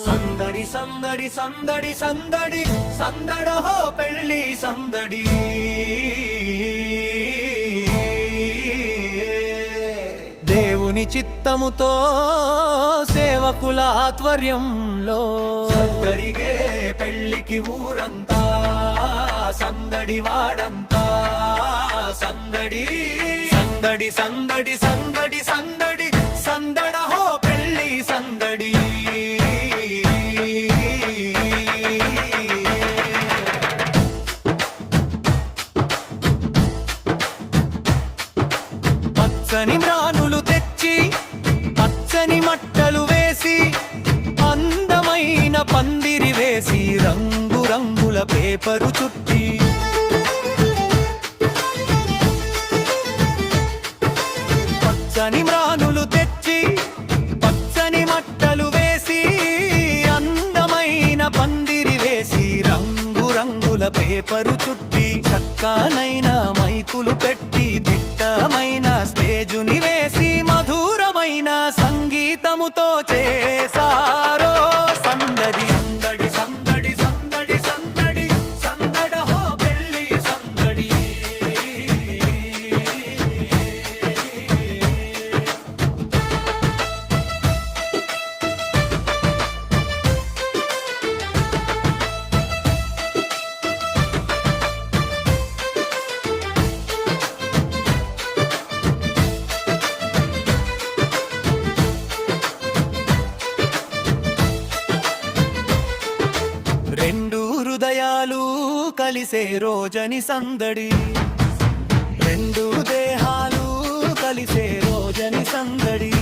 సందడి సందడి సందడి సందడి సందడహో పెళ్ళి సందడి. దేవుని చిత్తముతో సేవకుల ఆధ్వర్యంలో జరిగే పెళ్ళికి ఊరంతా సందడి వాడంతా సందడి సందడి సందడి సందడి సందడి సందడహో పెళ్ళి సందడి. పచ్చని మ్రానులు తెచ్చి పచ్చని మట్టలు వేసి అందమైన పందిరి వేసి రంగు రంగుల పేపరు చుట్టి పచ్చని మ్రానులు తెచ్చి పచ్చని మట్టలు వేసి అందమైన పందిరి వేసి రంగు రంగుల పేపరు చుట్టి చక్కనైన మైకులు పెట్టి దిట్టమైన స్టేజుని వేసి మధురమైన సంగీతముతో చేసారో సందడి సందడి సందడి సందడి సందడి సందడహో పెళ్ళి సందడి. రెండు హృదయాలు కలిసే రోజని సందడి, రెండు దేహాలు కలిసే రోజని సందడి.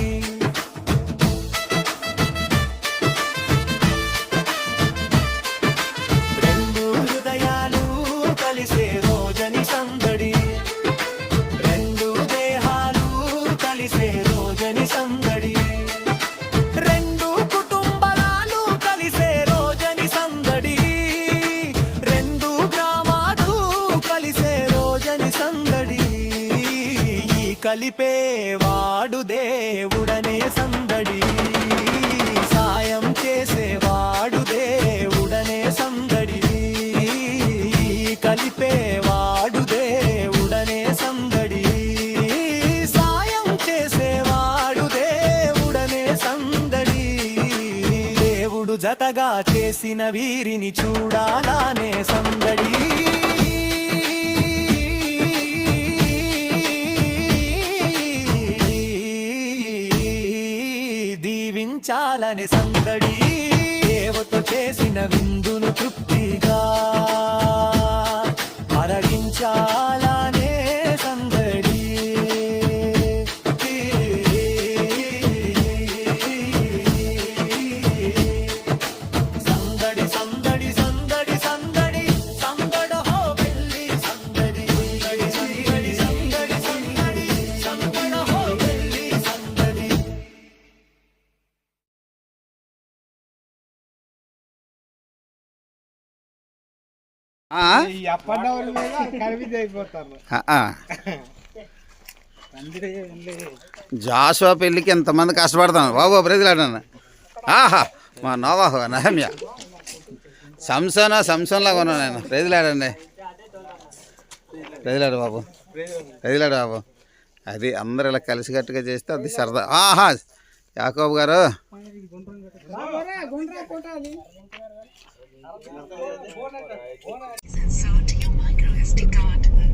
రెండు హృదయాలు కలిసే రోజని సందడి, రెండు దేహాలు కలిసే రోజని సందడి. రెండు కుటుంబాలు కలిసే రోజని సందడి, రెండు గ్రామాలు కలిసే రోజని సందడి. ఈ కలిపేవాడు దేవుడనే సందడి, సాయం చేసేవాడు దేవుడనే సందడి. ఈ కలిపేవాడు దేవుడనే సందడి, సాయం చేసేవాడు దేవుడనే సందడి. దేవుడు జతగా చేసిన వీరిని చూడాలనే సందడి. దీవించాలనే సందడి, దేవతో చేసిన విందును తృప్తిగా అరగించాలనే సందడి. సందడి సందడి సందడి సందడి సందడహో పెళ్ళి సందడి. సందడి సందడి సందడి సందడహో పెళ్ళి సందడి. జాషువా పెళ్ళికి ఎంతమంది కష్టపడతాను బాబు బ్రతిలాడన్న. ఆహా మా నోవాహో నహమ్య సంసంలాగా ఉన్నాను నేను. బ్రతిలాడండి, బ్రతిలాడు బాబు, బ్రతిలాడు బాబు. అది అందరు ఇలా కలిసికట్టుగా చేస్తే అది సరదా. ఆహా యాకోబు గారు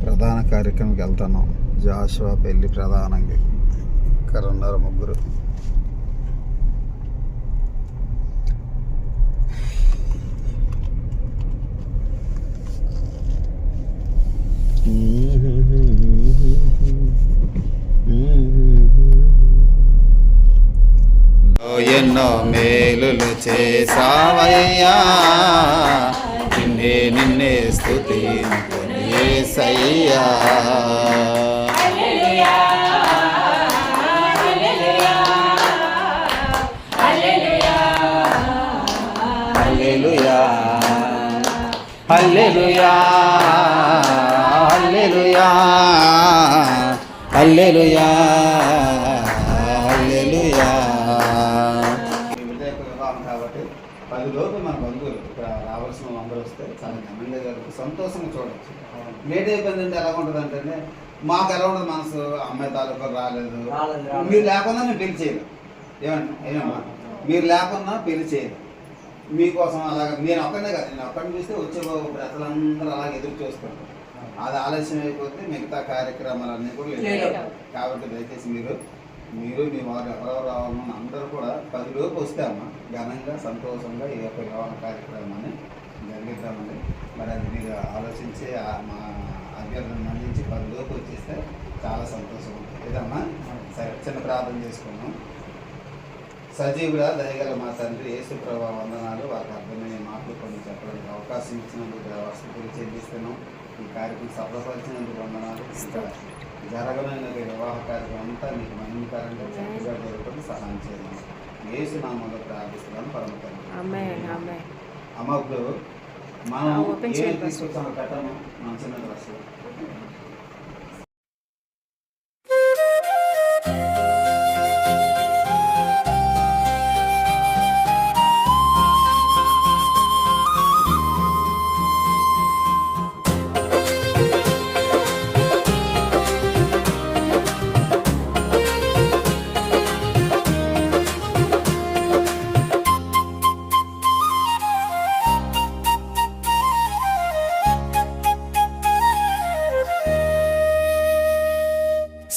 ప్రధాన కార్యక్రమంకి వెళ్తున్నాం. జాషువా పెళ్ళి ప్రధానంగా ఇక్కడ ఉన్నారు ముగ్గురు. ఎన్నో మేలులు చేసావయ్యా, నిన్నే స్తుతింతును యేసయ్యా. హల్లెలూయా హల్లెలూయా హల్లెలూయా హల్లెలూయా హల్లెలూయా. వివాహం కాబట్టి అందరూ వస్తే చాలా ఘనంగా జరుగుతుంది, సంతోషంగా చూడవచ్చు. లేట్ అయిపోయిందంటే ఎలా ఉంటుంది అంటే మాకు ఎలా ఉండదు మనసు, అమ్మాయి తాలూకా రాలేదు, మీరు లేకుండా మేము పెళ్లి చేయలేం. ఏమమ్మా మీరు లేకుండా పెళ్లి చేయలేం. మీకోసం అలాగే నేను ఒక్కనే కాదు, నేను ఒక్కడిని చూస్తే వచ్చే ప్రజలందరూ అలాగే ఎదురు చూస్తారు. అది ఆలస్యం అయిపోతే మిగతా కార్యక్రమాలన్నీ కూడా లేదు. కాబట్టి దయచేసి మీరు మీ వారు ఎవరెవరు రావాలని అందరూ కూడా 10 లోపు వస్తే అమ్మ ఘనంగా సంతోషంగా ఈ యొక్క వివాహ కార్యక్రమాన్ని జరిగిద్దామని. మరి అది మీరు ఆలోచించి మా అభ్యర్థులను అందించి 10 లోపు వచ్చేస్తే చాలా సంతోషం ఉంటుంది ఏదమ్మా. సరే, చిన్న ప్రార్థన చేసుకున్నాం. సజీవుడా దయగల మా తండ్రి యేసు ప్రభువా వందనాలు. వారికి అర్థమైన మాటలు కొన్ని చెప్పడానికి అవకాశం ఇచ్చినందుకు వస్తువులు చెల్లిస్తున్నాం. ఈ కార్యక్రమం సఫలపరిచినందుకు వందనాలు. ఇంకా జరగమైన వివాహ కార్యక్రమం అంతా మీకు మహిమకరంగా చక్కగా జరుగుతుంది, సహాయం చేయాలి. యేసు నామములో ప్రార్థిస్తున్నాను పరమ తండ్రి. అమ్మ ఇప్పుడు మనం ఏం తీసుకొచ్చామో పెట్టాము మన చిన్న డ్రెస్సు.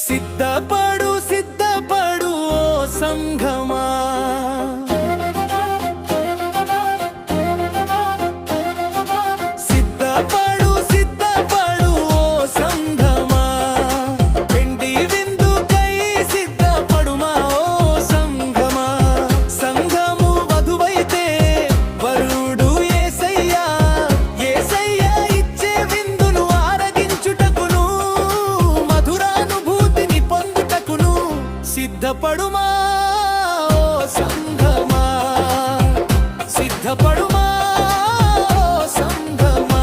సిద్ధపడు సిద్ధపడు ఓ సంఘమా, సిద్ధపడు సిద్ధపడు ఓ సంఘమా, పెండి విందుకై సిద్ధపడుమా ఓ సంఘమా. సంఘము వధువైతే వరుడు యేసయ్యా, యేసయ్యా ఇచ్చే విందును ఆరగించుటకును మధురానుభూతిని పొందుటకును సిద్ధపడుమా ఓ సంఘమా, సిద్ధపడుమా ఓ సంఘమా,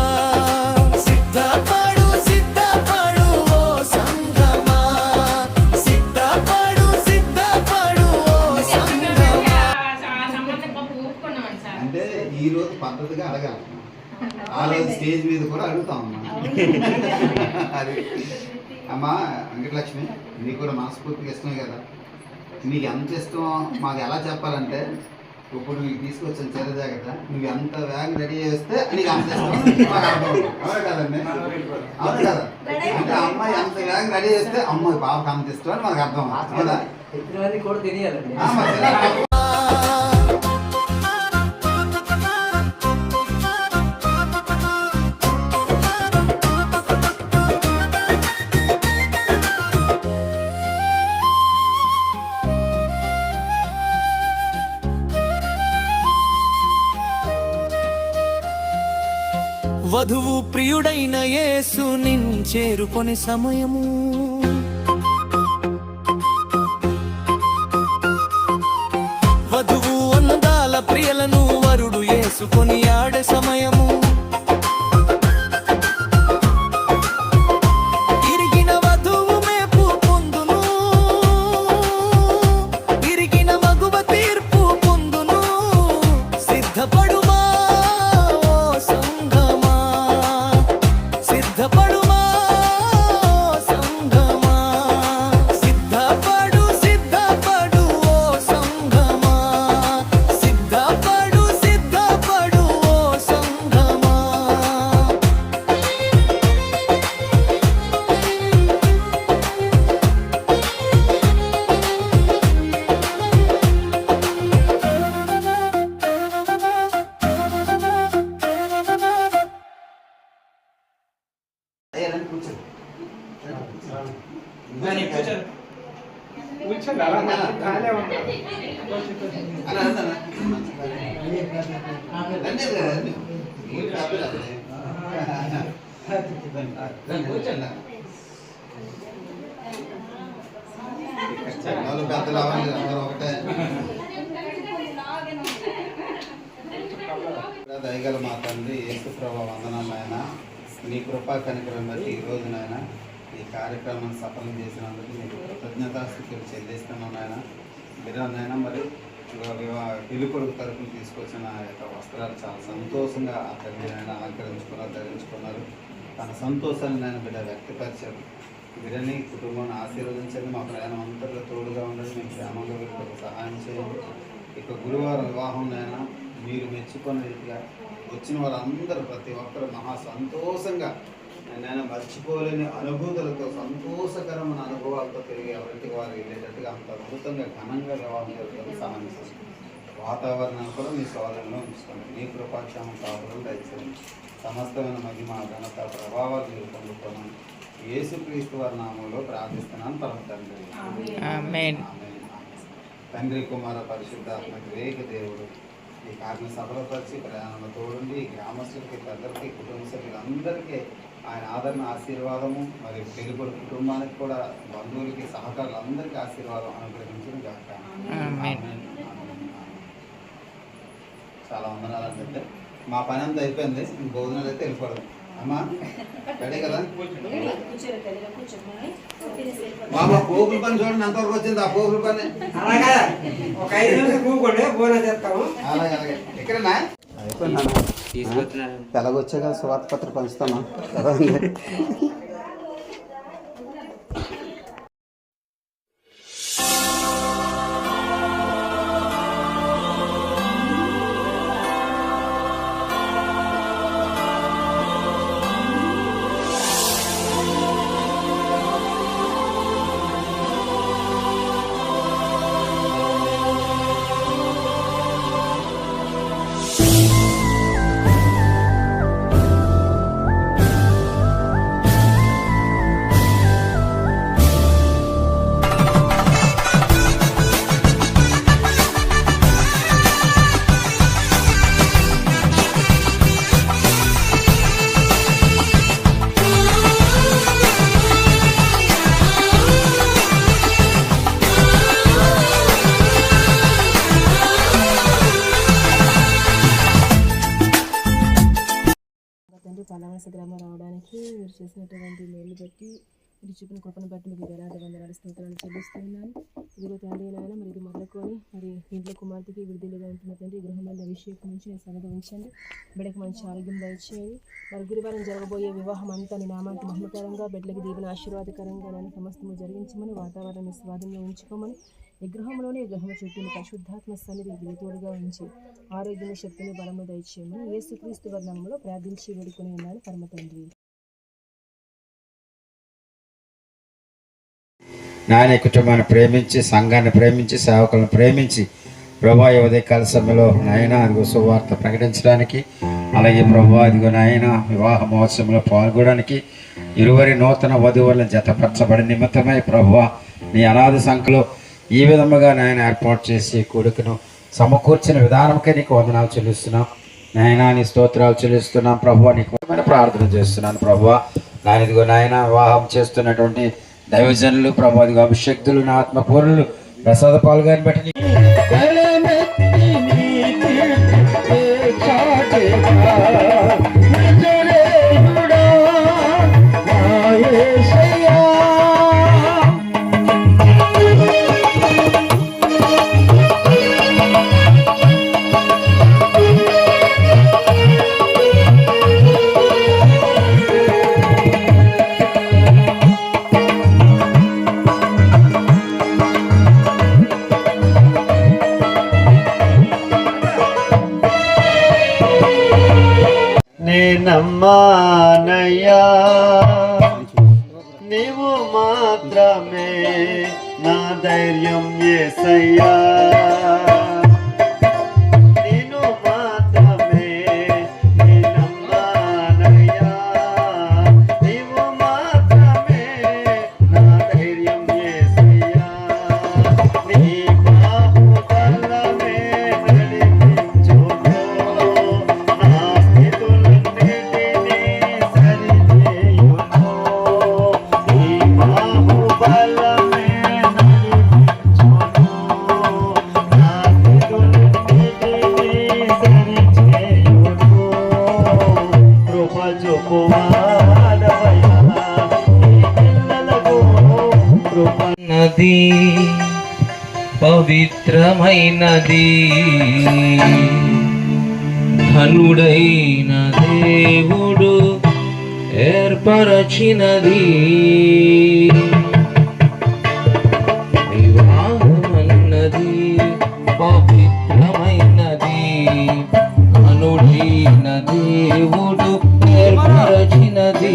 సిద్ధపడు సిద్ధపడు ఓ సంఘమా, సిద్ధపడు సిద్ధపడు ఓ సంఘమా. అంటే ఈ రోజు పద్ధతిగా అడగాలి, ఆ రోజు స్టేజ్ మీద కూడా అడుగుతాం అమ్మా. అది అమ్మా వెంకటలక్ష్మి, నీకు కూడా మనస్ఫూర్తిగా ఇష్టమే కదా. మీకు ఎంత ఇష్టమో మాకు ఎలా చెప్పాలంటే, ఇప్పుడు నీకు తీసుకొచ్చిన చీర జాగ్రత్త నువ్వు ఎంత వేగం రెడీ చేస్తే నీకు అంత ఇష్టం మాకు అర్థం. అవును కదండి, అవును కదా. అంటే అమ్మాయి అంత వేగం రెడీ చేస్తే అమ్మాయి బాబుకి అంత ఇష్టం అని మనకు అర్థం అవునా. కూడా తెలియాలండి. వధువు ప్రియుడైన యేసు నిన్ను చేరుకొని సమయము, వధువు అందాల ప్రియలను వరుడు యేసుకొని ఆడే సమయము. తిరిగిన వధువు మేపు పొందును, తిరిగిన మగువ తీర్పు పొందును. సిద్ధపడుమా ఓ సంఘమా, సిద్ధపడుమా ఓ సంఘమా, సిద్ధపడు సిద్ధపడు ఓ సంఘమా, సిద్ధపడు సిద్ధపడు ఓ సంఘమా. అయ్యా రండి, కూర్చోండి. అలా రండి అన్న. రండి రండి. మీరు కాదు. రండి, కూర్చోండి. చిన్నోళ్ళు పెద్దలు అవ్వండి, అందరూ ఒకటే. దయగల మా తండ్రి యేసు ప్రభువా వందనాలు నాయన. నీ కృపా కనికరం బట్టి ఈ రోజు నాయన ఈ కార్యక్రమాన్ని సఫలం చేసినందుకు నీకు కృతజ్ఞతాస్థితులు చెల్లిస్తున్నాం నాయన. మీరు నాయన మరి పెళ్లి కొడుకు తరపున తీసుకొచ్చిన ఆ యొక్క వస్త్రాలు చాలా సంతోషంగా ఆ తల్లి ఆయన అలంకరించుకున్నారు, ధరించుకున్నారు. తన సంతోషాన్ని నేను బిడ్డ వ్యక్తపరిచారు. బిడ్డని కుటుంబాన్ని ఆశీర్వదించండి, మా ప్రయాణం అంతట్లో తోడుగా ఉండండి, మేము గ్రామంలో వీళ్ళకి సహాయం చేయండి. ఇక గురువారం వివాహంలో మీరు మెచ్చుకున్న రీతిగా వచ్చిన వారందరూ ప్రతి ఒక్కరు మహా సంతోషంగా నేను మర్చిపోలేని అనుభూతులతో సంతోషకరమైన అనుభవాలతో తిరిగి ఎవరికి వారు వెళ్ళేటట్టుగా అంత అద్భుతంగా ఘనంగా వివాహం జరుగుతుంది. సహాయం చేయండి. వాతావరణాన్ని కూడా మీ స్వాధీనంలో ఉంచుకోండి. మీ కృపాక్షేమం కాపులను దయచేయండి. సమస్తమైన మహిమ ఘనత ప్రభావాలు మీరు పొందుకోమని యేసుక్రీస్తు వారి నామంలో ప్రార్థిస్తున్నాను పరమ తండ్రి. ఆమేన్. తండ్రి కుమార పరిశుద్ధాత్మక వేగ దేవుడు ఈ కార్యం సఫలపరిచి ప్రయాణంలో తోడుండి గ్రామస్తులకి, పెద్దలకి, కుటుంబ సభ్యులందరికీ ఆయన ఆదరణ ఆశీర్వాదము, మరి పెరుగుడు కుటుంబానికి కూడా బంధువులకి, సహకారులందరికీ ఆశీర్వాదం అనుగ్రహించిన గాక. చాలా వందనాలు అంటే మా పని అంతా అయిపోయింది. భోజనాలు అయితే వెళ్ళిపోవడం. అమ్మా రెడీ కదా? బాబా పోగుల పని చూడండి ఎంతవరకు వచ్చింది. ఆ పోగుల పని అలాగే అలాగే ఎక్కడన్నా అయిపోయిందా? తెలగొచ్చాక స్వార్థ పత్రిక పంచుతామా చదవండి. పలావస గ్రామం రావడానికి మీరు చేసినటువంటి మేలు బట్టి, మీరు చూపిన కృపను బట్టి మీకు వేలాది వందనాలు స్తోత్రాలు చెల్లిస్తున్నాను. ఇదిగో తండ్రి నాయన మరి ఇది మొదలుకొని మరి ఇంట్లో కుమార్తెకి విడుదలగా ఉంటున్న తండ్రి గృహమైన అభిషేకం నుంచి నేను సరిగా ఉంచండి. బిడ్డకి మంచి ఆరోగ్యం దయచేయండి. మరి గురువారం జరగబోయే వివాహం అంతా నీ నామానికి మహిమకరంగా, బిడ్డలకి దీవెన ఆశీర్వాదకరంగా నేను సమస్తము జరిగించమని, వాతావరణాన్ని స్వాధీనంలో ఉంచుకోమని, ఈ గృహంలోనే గ్రహం చుట్టూ పరిశుద్ధాత్మ సన్నిధి తోడుగా ఉంచి ఆరోగ్యం, శక్తిని, బలము దయచేయమని యేసుక్రీస్తు వారి నామములో ప్రార్థించి వేడుకొని ఉన్నాను పరమ తండ్రి. నాయన కుటుంబాన్ని ప్రేమించి, సంఘాన్ని ప్రేమించి, సేవకులను ప్రేమించి ప్రభా ఉదయకాల సమయంలో నాయన అదిగో సువార్త ప్రకటించడానికి, అలాగే ప్రభా అదిగో నాయన వివాహ మహోత్సవంలో పాల్గొనడానికి ఇరువురి నూతన వధువులను జతపరచబడి నిమిత్తమై ప్రభువా నీ అనాథ సంఖ్యలో ఈ విధముగా నాయన ఏర్పాటు చేసి కొడుకును సమకూర్చిన విధానంకే నీకు వందనాలు చెల్లిస్తున్నాం నాయన. నీ స్తోత్రాలు చెల్లిస్తున్నాం ప్రభువా. నీకు ప్రార్థన చేస్తున్నాను ప్రభువా. నాయన ఇదిగో నాయన వివాహం చేస్తున్నటువంటి దైవజనులు ప్రభు అదిగో అభిషక్తులు, నా ఆత్మపూర్ణులు ప్రసాద పాల్గొని బట్టి నమ్మానయ్యా నీవు మాత్రమే నా ధైర్యం యేసయ్యా, నేను మాత్రమే నమ్మానయ్యా, నీవు మాత్రమే నా ధైర్యం యేసయ్యా, నీ బాహుబలమే నడిపించును నా పవిత్రమైనది ధనుడైన దేవుడు ఏర్పరచినది వివాహమన్నది పవిత్రమైనది ధనుడైన దేవుడు ఏర్పరచినది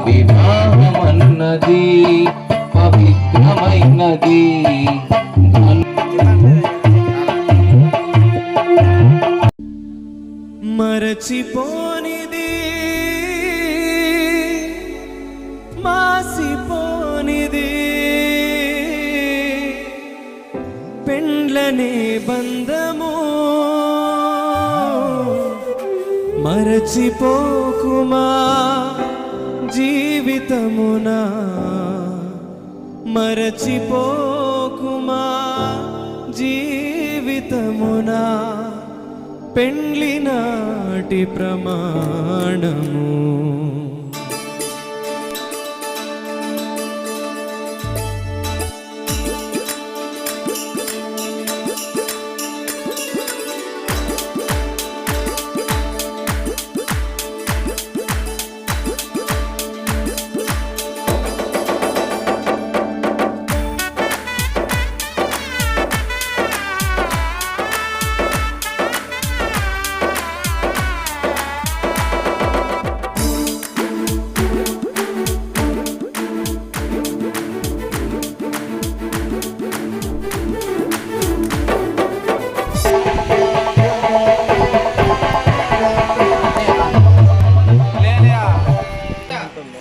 వివాహమన్నది పవిత్రమైనది మరచిపోనిది మాసిపోనిది పెండ్లనే బంధము మరచిపోకుమా జీవితమునా మరచిపోకుమా జీవితమునా పెండ్లి నాటి ప్రమాణము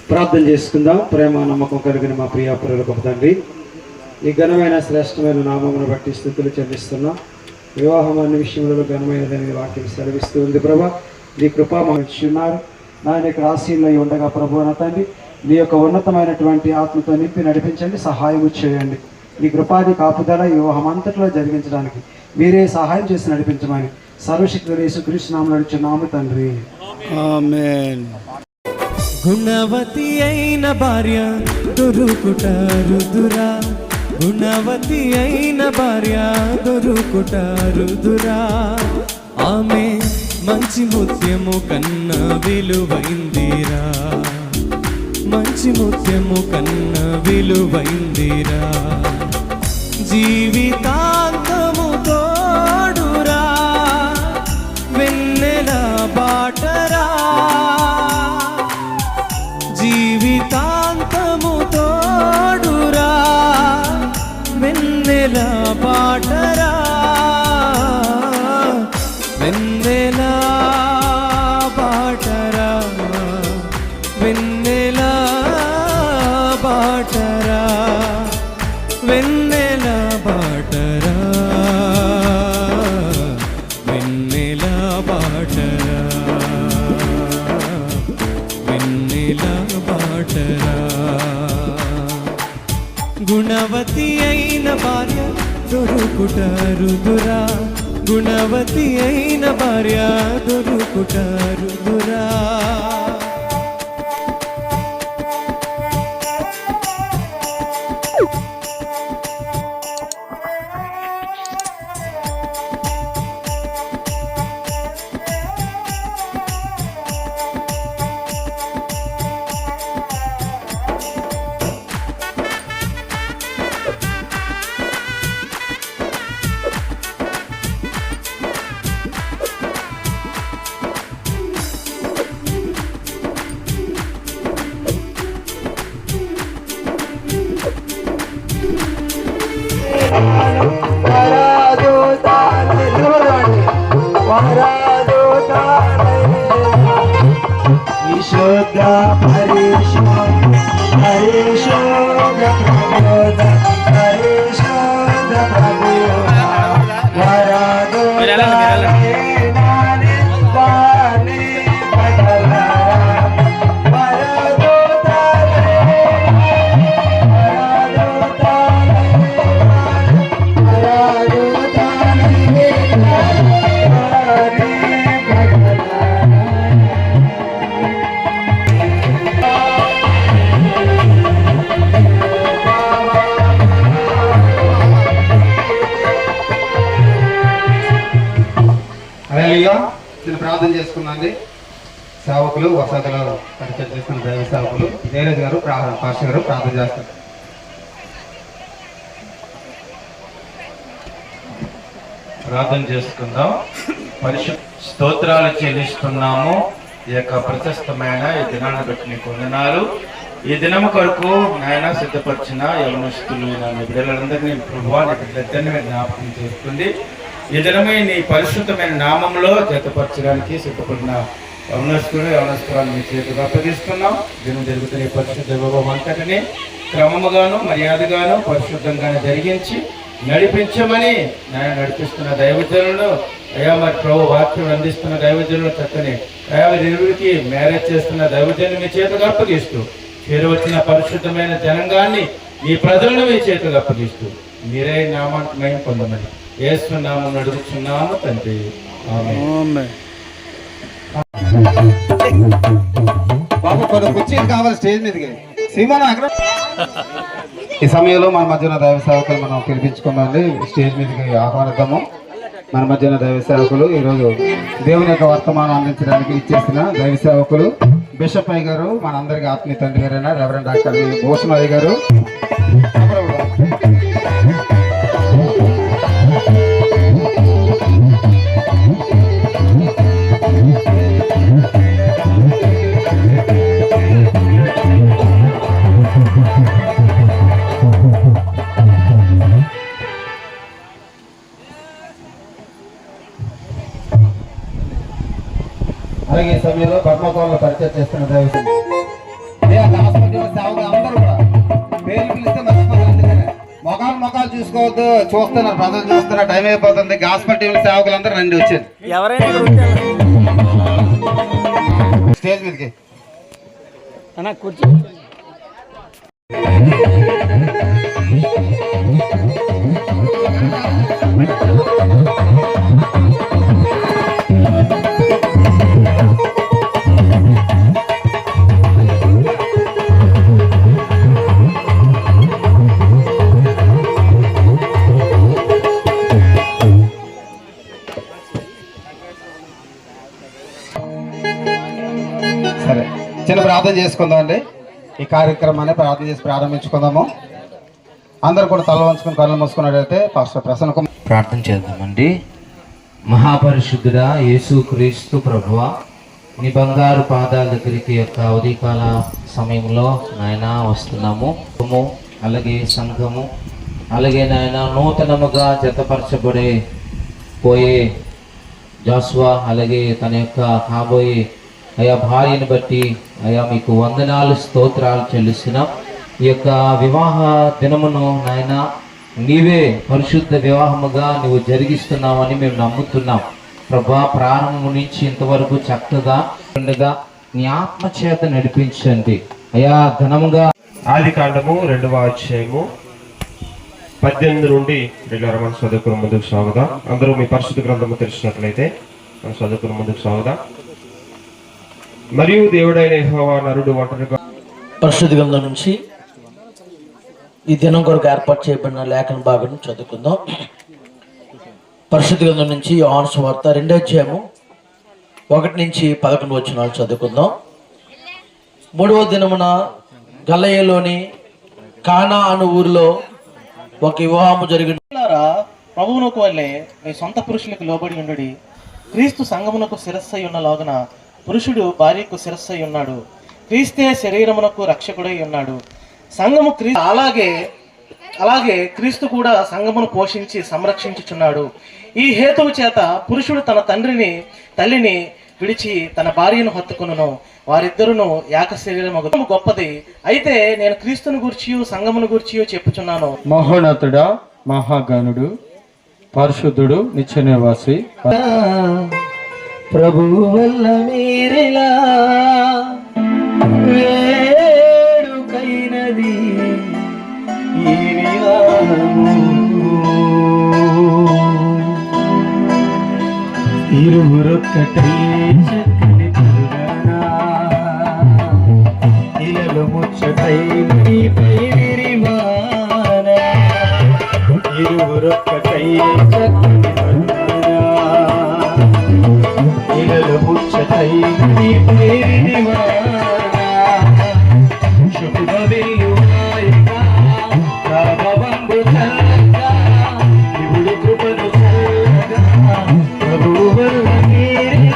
ప్రార్థన చేసుకుందాం. ప్రేమ నమ్మకం కలిగిన మా ప్రియ గొప్ప తండ్రి, ఈ ఘనమైన శ్రేష్టమైన నామమును బట్టి స్తుతులు చెల్లిస్తున్నాం. వివాహం అనే విషయంలో ఘనమైనదని వాక్యం సెలవిస్తూ ఉంది. ప్రభా, నీ కృపా ఉన్నారు నాయన ఇక్కడ ఆశీల్లో ఉండగా ప్రభు నా తండ్రి నీ యొక్క ఉన్నతమైనటువంటి ఆత్మతో నింపి నడిపించండి, సహాయం చేయండి. నీ కృపాది కాపుదల ఈ వివాహం అంతట్లో జరిగించడానికి మీరే సహాయం చేసి నడిపించమని సర్వశక్తుడు యేసుక్రీస్తు నామములో అడుగుచున్నాము తండ్రి, ఆమేన్. గుణవతి అయిన భార్య దొరుకుట రుదురా, గుణవతి అయిన భార్య దొరుకుట రుదురా, ఆమె మంచి ముత్యము కన్నా విలువైందిరా, మంచి ముత్యము కన్నా విలువైందిరా, జీవితాంతము తోడురా, వెన్నెల బాటరా, జీవితాంతము తోడురా, వెన్నెల బాటరా, వెన్నెల బాటరా, వెన్నెల బాటరా, వెన్నెల బాటరా, వెన్నెల బాటరా, వెన్నెల బాటరా. గుణవతి అయిన భార్య దొరుకుట రుదురా, గుణవతి అయిన భార్య దొరుకుట రుదురా. విశుద్ధ పరిశుద్ధ ప్రబోధ పరిశుద్ధ ప్రబోధ వరదోతానే వానే పగలరా వరదోతానే ప్రార్థన చేసుకున్నాండి. సేవకులు వసతులు పరిచయం చేసుకున్న దైవ సేవకులు జయరాజ్ గారు పాస్టర్ గారు ప్రార్థన చేస్తారు. ప్రార్థన చేసుకుందాం. స్తోత్రాలు చెల్లిస్తున్నాము. ఈ యొక్క ప్రశస్తమైన ఈ దినాన్ని బట్టి నీకు వందనాలు. ఈ దినము కొరకు నాయన సిద్ధపరిచిన యవనస్తులు నా బిడ్డలందరినీ ప్రభువా నీ బిడ్డలందరినీ జ్ఞాపకం చేసుకుంది. ఈ దినమే నీ పరిశుద్ధమైన నామంలో జతపరచడానికి సిద్ధపడిన యవనస్తురాలు మీ చేతిగా అప్పగిస్తున్నాం. దినం జరుగుతున్న ఈ పరిశుద్ధ విభవం అంతటిని క్రమముగాను మర్యాదగాను పరిశుద్ధంగాను జరిగించి నడిపించమని నాయన నడిపిస్తున్న దైవజనులను అయ్యా మరి ప్రభు వాక్యం అందిస్తున్న దైవజనులు చక్కని అయా దేవుడికి మ్యారేజ్ చేస్తున్న దైవజనులు మీ చేతిగా అప్పగిస్తూ పేరు వచ్చిన పరిశుద్ధమైన జనంగాన్ని మీ ప్రజలను మీ చేతిగా అప్పగిస్తూ మీరే నామానికి మేము పొందమని యేసు నామం అడుగుతున్నాము తండ్రి. ఆమేన్. బాబు కొన్ని కుర్చీలు కావాలి స్టేజ్ మీదకి. శ్రీమాన్ అక్కడ ఈ సమయంలో మన మధ్యన దైవ సేవకులు మనం పిలిపించుకున్నాండి. స్టేజ్ మీదకి ఆహ్వానిద్దాము. మన మధ్యన దైవ సేవకులు ఈరోజు దేవుని యొక్క వర్తమానం అందించడానికి ఇచ్చేసిన దైవ సేవకులు బిషప్ అయ్య గారు, మనందరికీ ఆత్మీయ తండ్రి గారైన రెవరెండ్ డాక్టర్ భూషణ్ అయ్య గారు. అలాగే ఈ సమయంలో పద్మకోణంలో పరిచయం చేస్తున్న దైవజనులు అందరూ కూడా పేర్లు పిలిస్తే మర్చిపోతారు. అందుకనే మొఖాలు చూసుకోవద్దు. చూస్తున్నారు, ప్రజలు చూస్తున్నారు, టైం అయిపోతుంది. గాస్పల్ టీం సేవకులందరూ రండి వచ్చారు. స్టేజ్ మీదకి సరే చిన్న ప్రార్థన చేసుకుందాం అండి. ఈ కార్యక్రమాన్ని ప్రార్థన చేసి ప్రారంభించుకుందాము. అందరూ కూడా తల వంచుకుని కళ్ళు మూసుకున్నట్లయితే పాస్టర్ ప్రసన్న కుమార్ ప్రార్థన చేద్దామండి. మహాపరిశుద్ధుడా యేసు క్రీస్తు ప్రభువా, నీ బంగారు పాదాల దగ్గరికి యొక్క ఉదయకాల సమయంలో నాయన వస్తున్నాము. అలాగే సంఘము, అలాగే నాయన నూతనముగా జతపరచబడే పోయే జాస్వా, అలాగే తన యొక్క కాబోయే అయా భార్యను బట్టి అయా మీకు వందనాలు స్తోత్రాలు చెల్లిస్తున్నాం. ఈ యొక్క వివాహ దినమును నాయన నీవే పరిశుద్ధ వివాహముగా నువ్వు జరిగిస్తున్నావని మేము నమ్ముతున్నాం ప్రభా. ప్రారంభం నుంచి ఇంతవరకు చక్కగా ఉండగా నీ ఆత్మ చేత నడిపించండి అయా. ఘనముగా ఆది కాండము 2వ అధ్యాయము 18 నుండి మనం చదువుకుని ముందుకు సాగుదాం. అందరూ మీ పరిశుద్ధ గ్రంథము తెలిసినట్లయితే మనం చదువుకుని ముందుకు సాగుదాం. మరియు దేవుడైన యెహోవా నరుడు ఒంటరిగా పరిశుద్ధ గ్రంథం నుంచి ఈ దినం కొరకు ఏర్పాటు చేయబడిన లేఖన భాగం చదువుకుందాం. పరిశుద్ధ గ్రంథం నుంచి యోహాను సువార్త 2వ అధ్యాయము 1 నుంచి 11 వచనాలు చదువుకుందాం. 3వ దినమున గలయలోని కానా అను ఊరిలో ఒక వివాహము జరిగిన ప్రభువునకు వల్లే మీ సొంత పురుషులకు లోబడి ఉండుడి. క్రీస్తు సంఘమునకు శిరస్సై ఉన్న లాగున పురుషుడు భార్యకు శిరస్సై ఉన్నాడు. క్రీస్తే శరీరమునకు రక్షకుడై ఉన్నాడు. సంఘము అలాగే క్రీస్తు కూడా సంఘమును పోషించి సంరక్షించుచున్నాడు. ఈ హేతువు చేత పురుషుడు తన తల్లిని విడిచి తన భార్యను హత్తుకొనును, వారిద్దరును ఏక శరీరమగు గొప్పది. అయితే నేను క్రీస్తుని గూర్చియు సంఘమును గూర్చియు చెప్పుచున్నాను. మహోన్నతుడా, మహాగణుడు, పరిశుద్ధుడు, నిత్య నివాసి ప్రభువు వల్ల మీరిలా వేడుకైనది ఈ వివాహము. ఇరువురొక్కటై చక్కని కరుణా ఇలలో ముచ్చటై నీపై విరివాన. ఇరువురొక్కటై చక్కని కరుణా ఇలలో ముచ్చటైన నీ పేరు నివారణ శుభవిల్లు నాయకా రాఘవంబు చల్లగా శివుడు కృపను చల్లగా ప్రభువు వరుణ తీరిన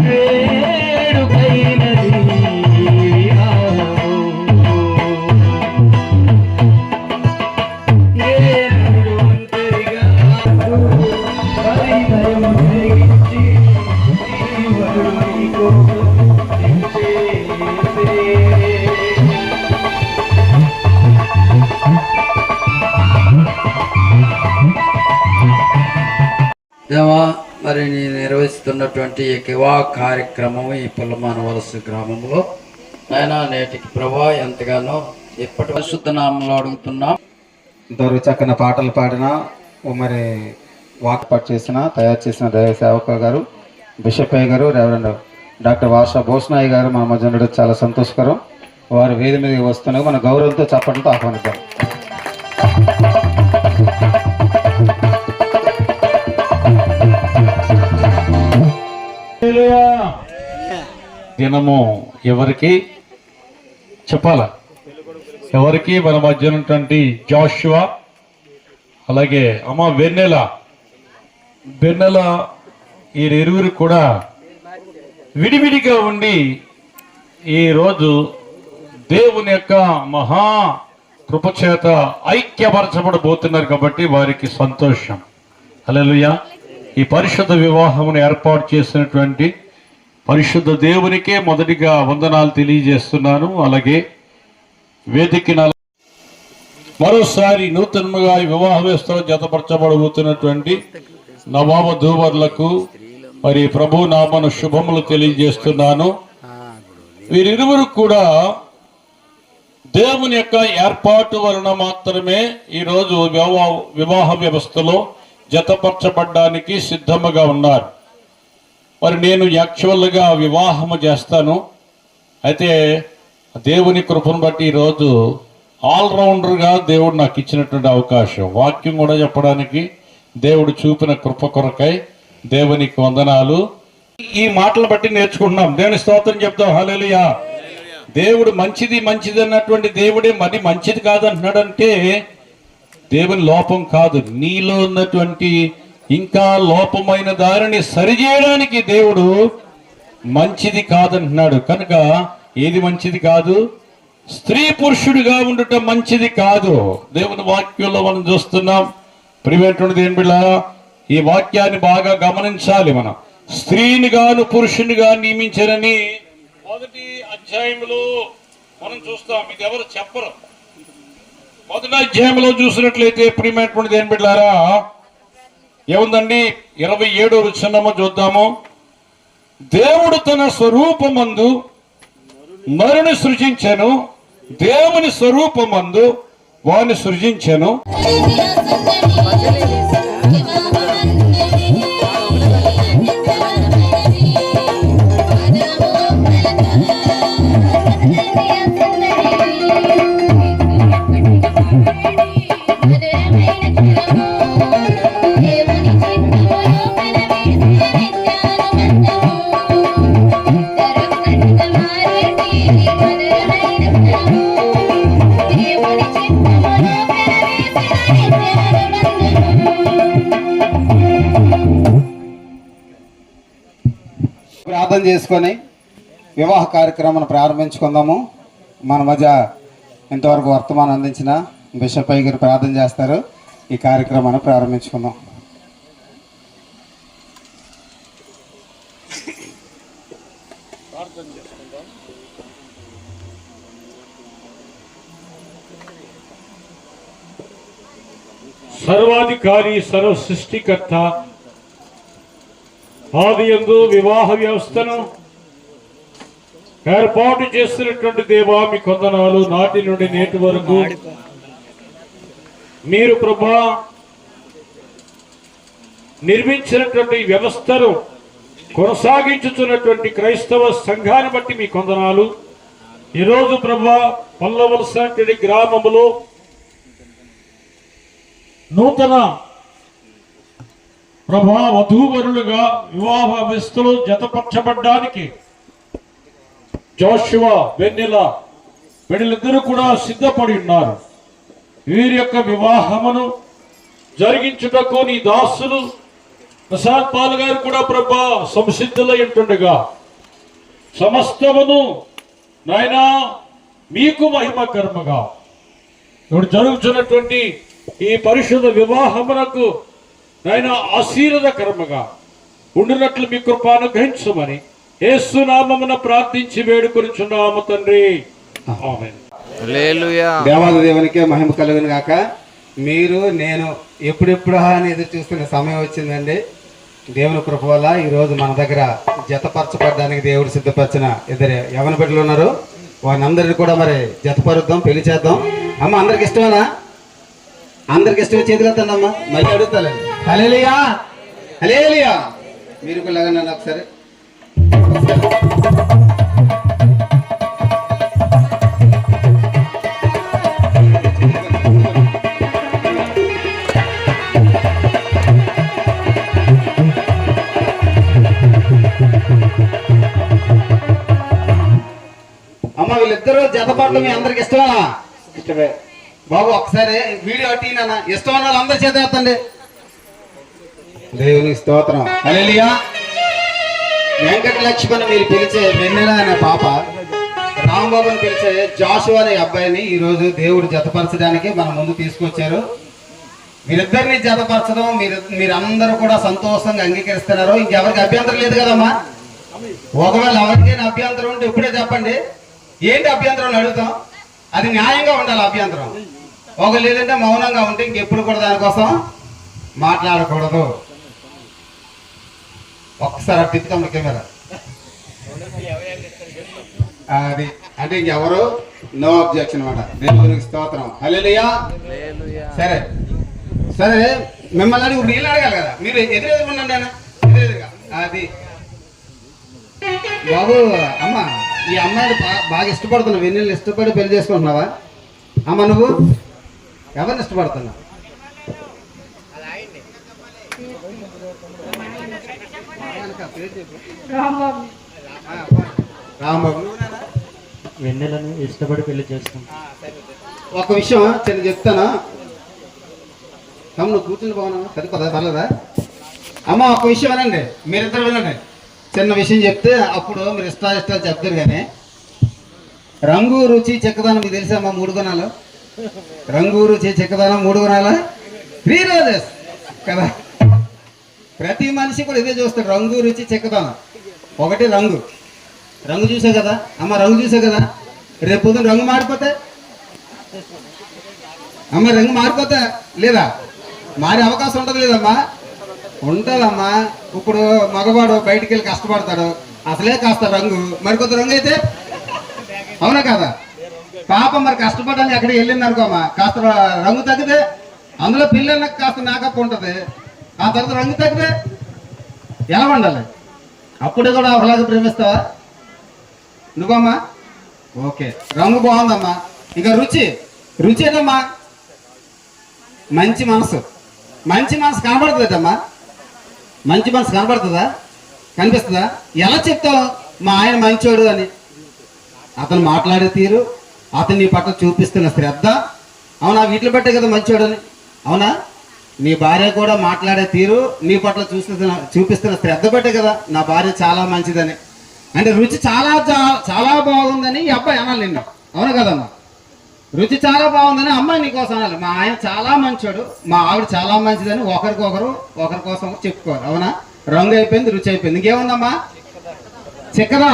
వేడుకైనది ఏడు ఒంటరిగా పరిణయం తెగించి ఈ వరుణి కోసం దేవా, మరి నేను నిర్వహిస్తున్నటువంటి ఈ వివాహ కార్యక్రమం ఈ పుల్లమాన వలస గ్రామంలో నాయన నేటికి ప్రభా ఎంతగానో ఇప్పటి పరిశుద్ధ నామంలో అడుగుతున్నాం. ఇంతవరకు చక్కని పాటలు పాడిన మరి వాక్పాటు చేసిన తయారు చేసిన దైవ సేవక గారు బిషప్ అయ్య గారు రెవరెండ్ డాక్టర్ వాషా భూషణయ్య గారు మన మధ్య ఉండడం చాలా సంతోషకరం. వారు వేది మీదకి వస్తున్నారు. మన గౌరవంతో చప్పట్లతో ఆహ్వానిద్దాం. దినము ఎవరికి చెప్పాలా? ఎవరికి? మన మధ్య ఉన్నటువంటి జాషువా, అలాగే అమ్మ వెన్నెల వీరిరువురు కూడా విడివిడిగా ఉండి ఈరోజు దేవుని యొక్క మహా కృపచేత ఐక్యపరచబడబోతున్నారు కాబట్టి వారికి సంతోషం. హల్లెలూయా. ఈ పరిశుద్ధ వివాహమును ఏర్పాటు చేసినటువంటి పరిశుద్ధ దేవునికే మొదటిగా వందనాలు తెలియజేస్తున్నాను. అలాగే వేదిక మరోసారి నూతనంగా ఈ వివాహ వ్యవస్థలో జతపరచబడబోతున్నటువంటి నవాబ ధూవర్లకు మరి ప్రభు నామను శుభములు తెలియజేస్తున్నాను. వీరిరువురు కూడా దేవుని యొక్క ఏర్పాటు వలన మాత్రమే ఈరోజు వివాహ వ్యవస్థలో జతపరచబడ్డానికి సిద్ధముగా ఉన్నారు. మరి నేను యాక్చువల్గా వివాహము చేస్తాను. అయితే దేవుని కృపను బట్టి ఈరోజు ఆల్రౌండర్గా దేవుడు నాకు ఇచ్చినటువంటి అవకాశం, వాక్యం కూడా చెప్పడానికి దేవుడు చూపిన కృప కొరకై దేవునికి వందనాలు. ఈ మాటలు బట్టి నేర్చుకుంటున్నాం. దేవుని స్తోత్రం చెప్తాం. హల్లెలూయా. దేవుడు మంచిది అన్నటువంటి దేవుడే మరి మంచిది కాదంటున్నాడంటే దేవుని లోపం కాదు, నీలో ఉన్నటువంటి ఇంకా లోపమైన దారిని సరిచేయడానికి దేవుడు మంచిది కాదంటున్నాడు. కనుక ఏది మంచిది కాదు? స్త్రీ పురుషుడిగా ఉండటం మంచిది కాదు. దేవుని వాక్యంలో మనం చూస్తున్నాం. ప్రియమైనటువంటి దేవుని బిడ్డలారా, ఈ వాక్యాన్ని బాగా గమనించాలి. మనం స్త్రీని గాను పురుషుని గాను నియమించారని మొదటి అధ్యాయంలో మనం చూస్తాం. ఇది ఎవరు చెప్పరు. మొదటి అధ్యాయంలో చూసినట్లయితే ప్రియమైనటువంటి దేవుని బిడ్డలారా ఏముందండి? 27వ వచనము చూద్దాము. దేవుడు తన స్వరూపమందు నరుని సృజించెను, దేవుని స్వరూపమందు వాని సృజించెను. ప్రార్థన చేసుకొని వివాహ కార్యక్రమాన్ని ప్రారంభించుకుందాము. మన మధ్య ఇంతవరకు వర్తమానం అందించిన బిషప్ అయ్య గారు ప్రార్థన చేస్తారు. ఈ కార్యక్రమాన్ని ప్రారంభించుకుందాం. సర్వాధికారి, సర్వ సృష్టికర్త, ఆదియందు వివాహ వ్యవస్థను ఏర్పాటు చేస్తున్నటువంటి దేవా మీ కొందనాలు. నాటి నుండి నేటి వరకు మీరు ప్రభా నిర్మించినటువంటి వ్యవస్థను కొనసాగించుతున్నటువంటి క్రైస్తవ సంఘాన్ని బట్టి మీ కొందనాలు. ఈరోజు ప్రభా పల్లవలస గ్రామంలో నూతన ప్రభా వధూవరులుగా వివాహ వ్యవస్థలో జతపరచబడ్డానికి జోషువా వెన్నెల వీళ్ళిద్దరూ కూడా సిద్ధపడి ఉన్నారు. వీరి యొక్క వివాహమును జరిగించుటకు నీ దాసులు ప్రసాద్ పాల్ గారు కూడా ప్రభా సంసిద్ధులై ఉంటుండగా సమస్తమును నాయనా మీకు మహిమకరముగా ఇప్పుడు జరుగుతున్నటువంటి ఈ పరిశుద్ధ వివాహమునకు నాయన ఆశీర్వాదకరముగా ఉండినట్లు మీ కృపను గ్రహించమని యేసు నామమున ప్రార్థించి వేడుకొనిచున్నాము తండ్రి. ఆమేన్. దేవాది దేవునికే మహిమ కలుగును గాక. మీరు నేను ఎప్పుడెప్పుడు అని ఎదురు చూస్తున్న సమయం వచ్చిందండి. దేవుని కృప వల్ల ఈరోజు మన దగ్గర జతపరచబడడానికి దేవుడు సిద్ధపరిచిన ఇద్దరు యవన బిడ్డలు ఉన్నారు. వారిని అందరినీ కూడా మరి జతపరుద్దాం, పెళ్లి చేద్దాం. అమ్మ అందరికి ఇష్టమేనా? అందరికి ఇష్టమే చేతులు ఎత్తండి అమ్మా. మళ్ళీ అడుగుతానండి. హల్లెలూయా, హల్లెలూయా. మీరు కూడా లాగండి ఒకసారి. అమ్మ వీళ్ళిద్దరూ జతపడడం మీ అందరికి ఇష్టమేనా? ఇష్టమే బాబు. ఒకసారి వీడియో అట్టినా ఇష్టం అన్న అందరి చేత ఎత్తండి. దేవునికి స్తోత్రం. హల్లెలూయా. వెంకట లక్ష్మణ్ మీరు పిలిచే వెన్నెల అనే పాప, రాంబాబుని పిలిచే జాషువా అనే అబ్బాయిని ఈరోజు దేవుడు జతపరచడానికి మన ముందు తీసుకొచ్చారు. వీరిద్దరిని జతపరచడం మీరందరూ కూడా సంతోషంగా అంగీకరిస్తున్నారు. ఇంకెవరికి అభ్యంతరం లేదు కదమ్మా? ఒకవేళ ఎవరికైనా అభ్యంతరం ఉంటే ఇప్పుడే చెప్పండి. ఏంటి అభ్యంతరం అడుగుతాం. అది న్యాయంగా ఉండాలి అభ్యంతరం. ఒక లేదంటే మౌనంగా ఉంటే ఇంకెప్పుడు కూడా దానికోసం మాట్లాడకూడదు. ఒక్కసారి తిప్పుతాం కెమెరా. అది అంటే ఇంకెవరు నో అబ్జెక్షన్ అనమాట. దేవునికి స్తోత్రం. హల్లెలూయా. సరే సరే, మిమ్మల్ని అడిగి నీళ్ళు అడగాలి కదా. మీరు ఎదురెదురుండండి ఆయన ఎదురెదురుగా. అది బాబు. అమ్మ ఈ అమ్మాయిని బాగా ఇష్టపడుతున్నావు. వెన్నెలు ఇష్టపడి పెళ్లి చేసుకుంటున్నావా అమ్మ? నువ్వు ఎవరిని ఇష్టపడుతున్నావు? రాంబాబు. వెన్నెలను ఇష్టపడి పెళ్లి చేసుకుంటా. ఒక విషయం చిన్న చెప్తాను. నువ్వు కూర్చుని పోనా? సరిపోదా? పర్లేదా అమ్మ? ఒక విషయం వినండి, మీరిద్దరు వినండి. చిన్న విషయం చెప్తే అప్పుడు మీరు ఇష్టాలు చెప్తారు. కానీ రంగు రుచి చెక్కదనం మీకు తెలుసమ్మా? 3 గుణాలు. రంగు రుచి చెక్కదనం 3 గుణాలు. 3 రోజెస్ కదా. ప్రతి మనిషి కూడా ఇదే చూస్తాడు, రంగు రుచి చెక్కదనం. ఒకటి రంగు. రంగు చూసావు కదా అమ్మ? రంగు చూసావు కదా. రేపు పొద్దున రంగు మారిపోతే అమ్మ, రంగు మారిపోతే లేదా? మారే అవకాశం ఉంటుంది లేదమ్మా? ఉంటుందమ్మా. ఇప్పుడు మగవాడు బయటికి వెళ్ళి కష్టపడతాడు, అసలే కాస్త రంగు, మరి కొద్ది రంగు అయితే అవునా కదా? పాపం మరి కష్టపడడానికి ఎక్కడికి వెళ్ళింది అనుకోమా, కాస్త రంగు తగ్గితే అందులో పిల్లలకు కాస్త మేకప్ ఉంటుంది. ఆ తర్వాత రంగు తగ్గితే ఎలా ఉండాలి? అప్పుడు కూడా ఒకలాగా ప్రేమిస్తావా నువ్వమ్మా? ఓకే, రంగు బాగుందమ్మా. ఇంకా రుచి, రుచి ఏంటమ్మా? మంచి మనసు. మంచి మనసు కనబడుతుందమ్మా? మంచి మనసు కనబడుతుందా? కనిపిస్తుందా? ఎలా చెప్తావు మా ఆయన మంచోడు అని? అతను మాట్లాడే తీరు, అతను నీ పట్ల చూపిస్తున్న శ్రద్ధ, అవునా? వీటిని బట్టే కదా మంచోడు అని. అవునా? నీ భార్య కూడా మాట్లాడే తీరు, నీ పట్ల చూపిస్తున్న శ్రద్ధ బట్టే కదా నా భార్య చాలా మంచిదని. అంటే రుచి చాలా చాలా బాగుందని ఈ అబ్బాయి అనాలి నిన్ను. అవునా కదమ్మా? రుచి చాలా బాగుందని అమ్మాయి నీకోసం అనాలి. మా ఆయన చాలా మంచోడు, మా ఆవిడ చాలా మంచిదని ఒకరి కోసం చెప్పుకోవాలి. అవునా? రంగు అయిపోయింది, రుచి అయిపోయింది, ఇంకేముందమ్మా? చిక్కదా?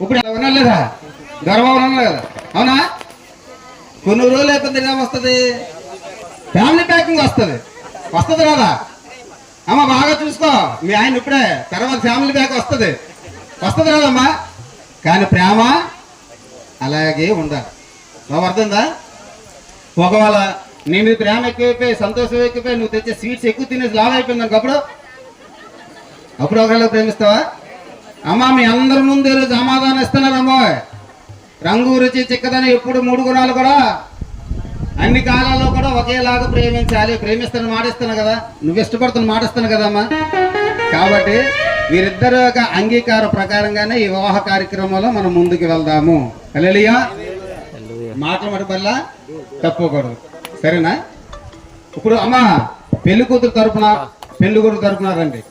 ఇప్పుడు ఎవరన్నా లేదా? గర్వం లేదా? అవునా? కొన్ని రోజులు అయిపోయింది, ఏమొస్తుంది? ఫ్యామిలీ ప్యాకింగ్ వస్తుంది కదా అమ్మ? బాగా చూసుకో మీ ఆయన ఇప్పుడే, తర్వాత ఫ్యామిలీ ప్యాక్ వస్తుంది కదమ్మా? కానీ ప్రేమ అలాగే ఉండాలి. నువ్వు అర్థందా? ఒకవేళ నీ మీద ప్రేమ ఎక్కువైపోయి, సంతోషం ఎక్కువైపోయి, నువ్వు తెచ్చే స్వీట్స్ ఎక్కువ తినేసి లాభ అయిపోయింది అనుకో, అప్పుడు ఒకవేళ ప్రేమిస్తావా? అమ్మ మీ అందరి ముందు సమాధానం ఇస్తున్నారమ్మో. రంగు రుచి చిక్కదని ఎప్పుడు 3 గుణాలు కూడా అన్ని కాలాల్లో కూడా కూడా ఒకేలాగా ప్రేమించాలి. ప్రేమిస్తున్న మాటిస్తున్నాను కదా, నువ్వు ఇష్టపడుతున్న మాటిస్తున్నాను కదమ్మా. కాబట్టి వీరిద్దరు యొక్క అంగీకార ప్రకారంగానే ఈ వివాహ కార్యక్రమంలో మనం ముందుకు వెళ్దాము. హల్లెలూయా. మాటలు మటు వల్ల తప్పుకూడదు, సరేనా? ఇప్పుడు అమ్మ పెళ్లి కూతురు తరపున పెళ్లి కొడుకు తరపున రండి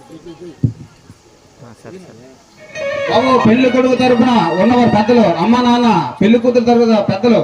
బాబు. పెళ్లి కొడుకు తరపున ఉన్నవారు పెద్దలు, అమ్మ నాన్న, పెళ్లి కూతురు తరపున పెద్దలు.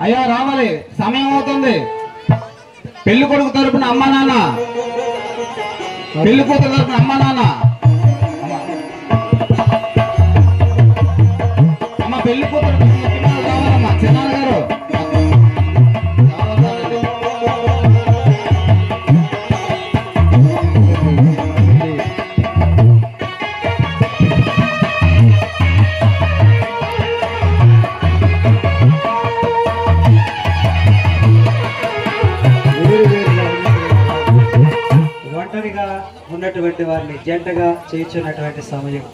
అయ్యా రావాలి, సమయం అవుతుంది. పెళ్లి కొడుకు తరపున అమ్మ నాన్న, పెళ్లి కూతురు తరపున అమ్మ నాన్న. అమ్మ పెళ్లి కూతురు రావాలమ్మా, చిన్నాన్న గారు. ఒంటరిగా ఉన్నటువంటి వారిని జంటగా చేర్చున్నటువంటి సమయం.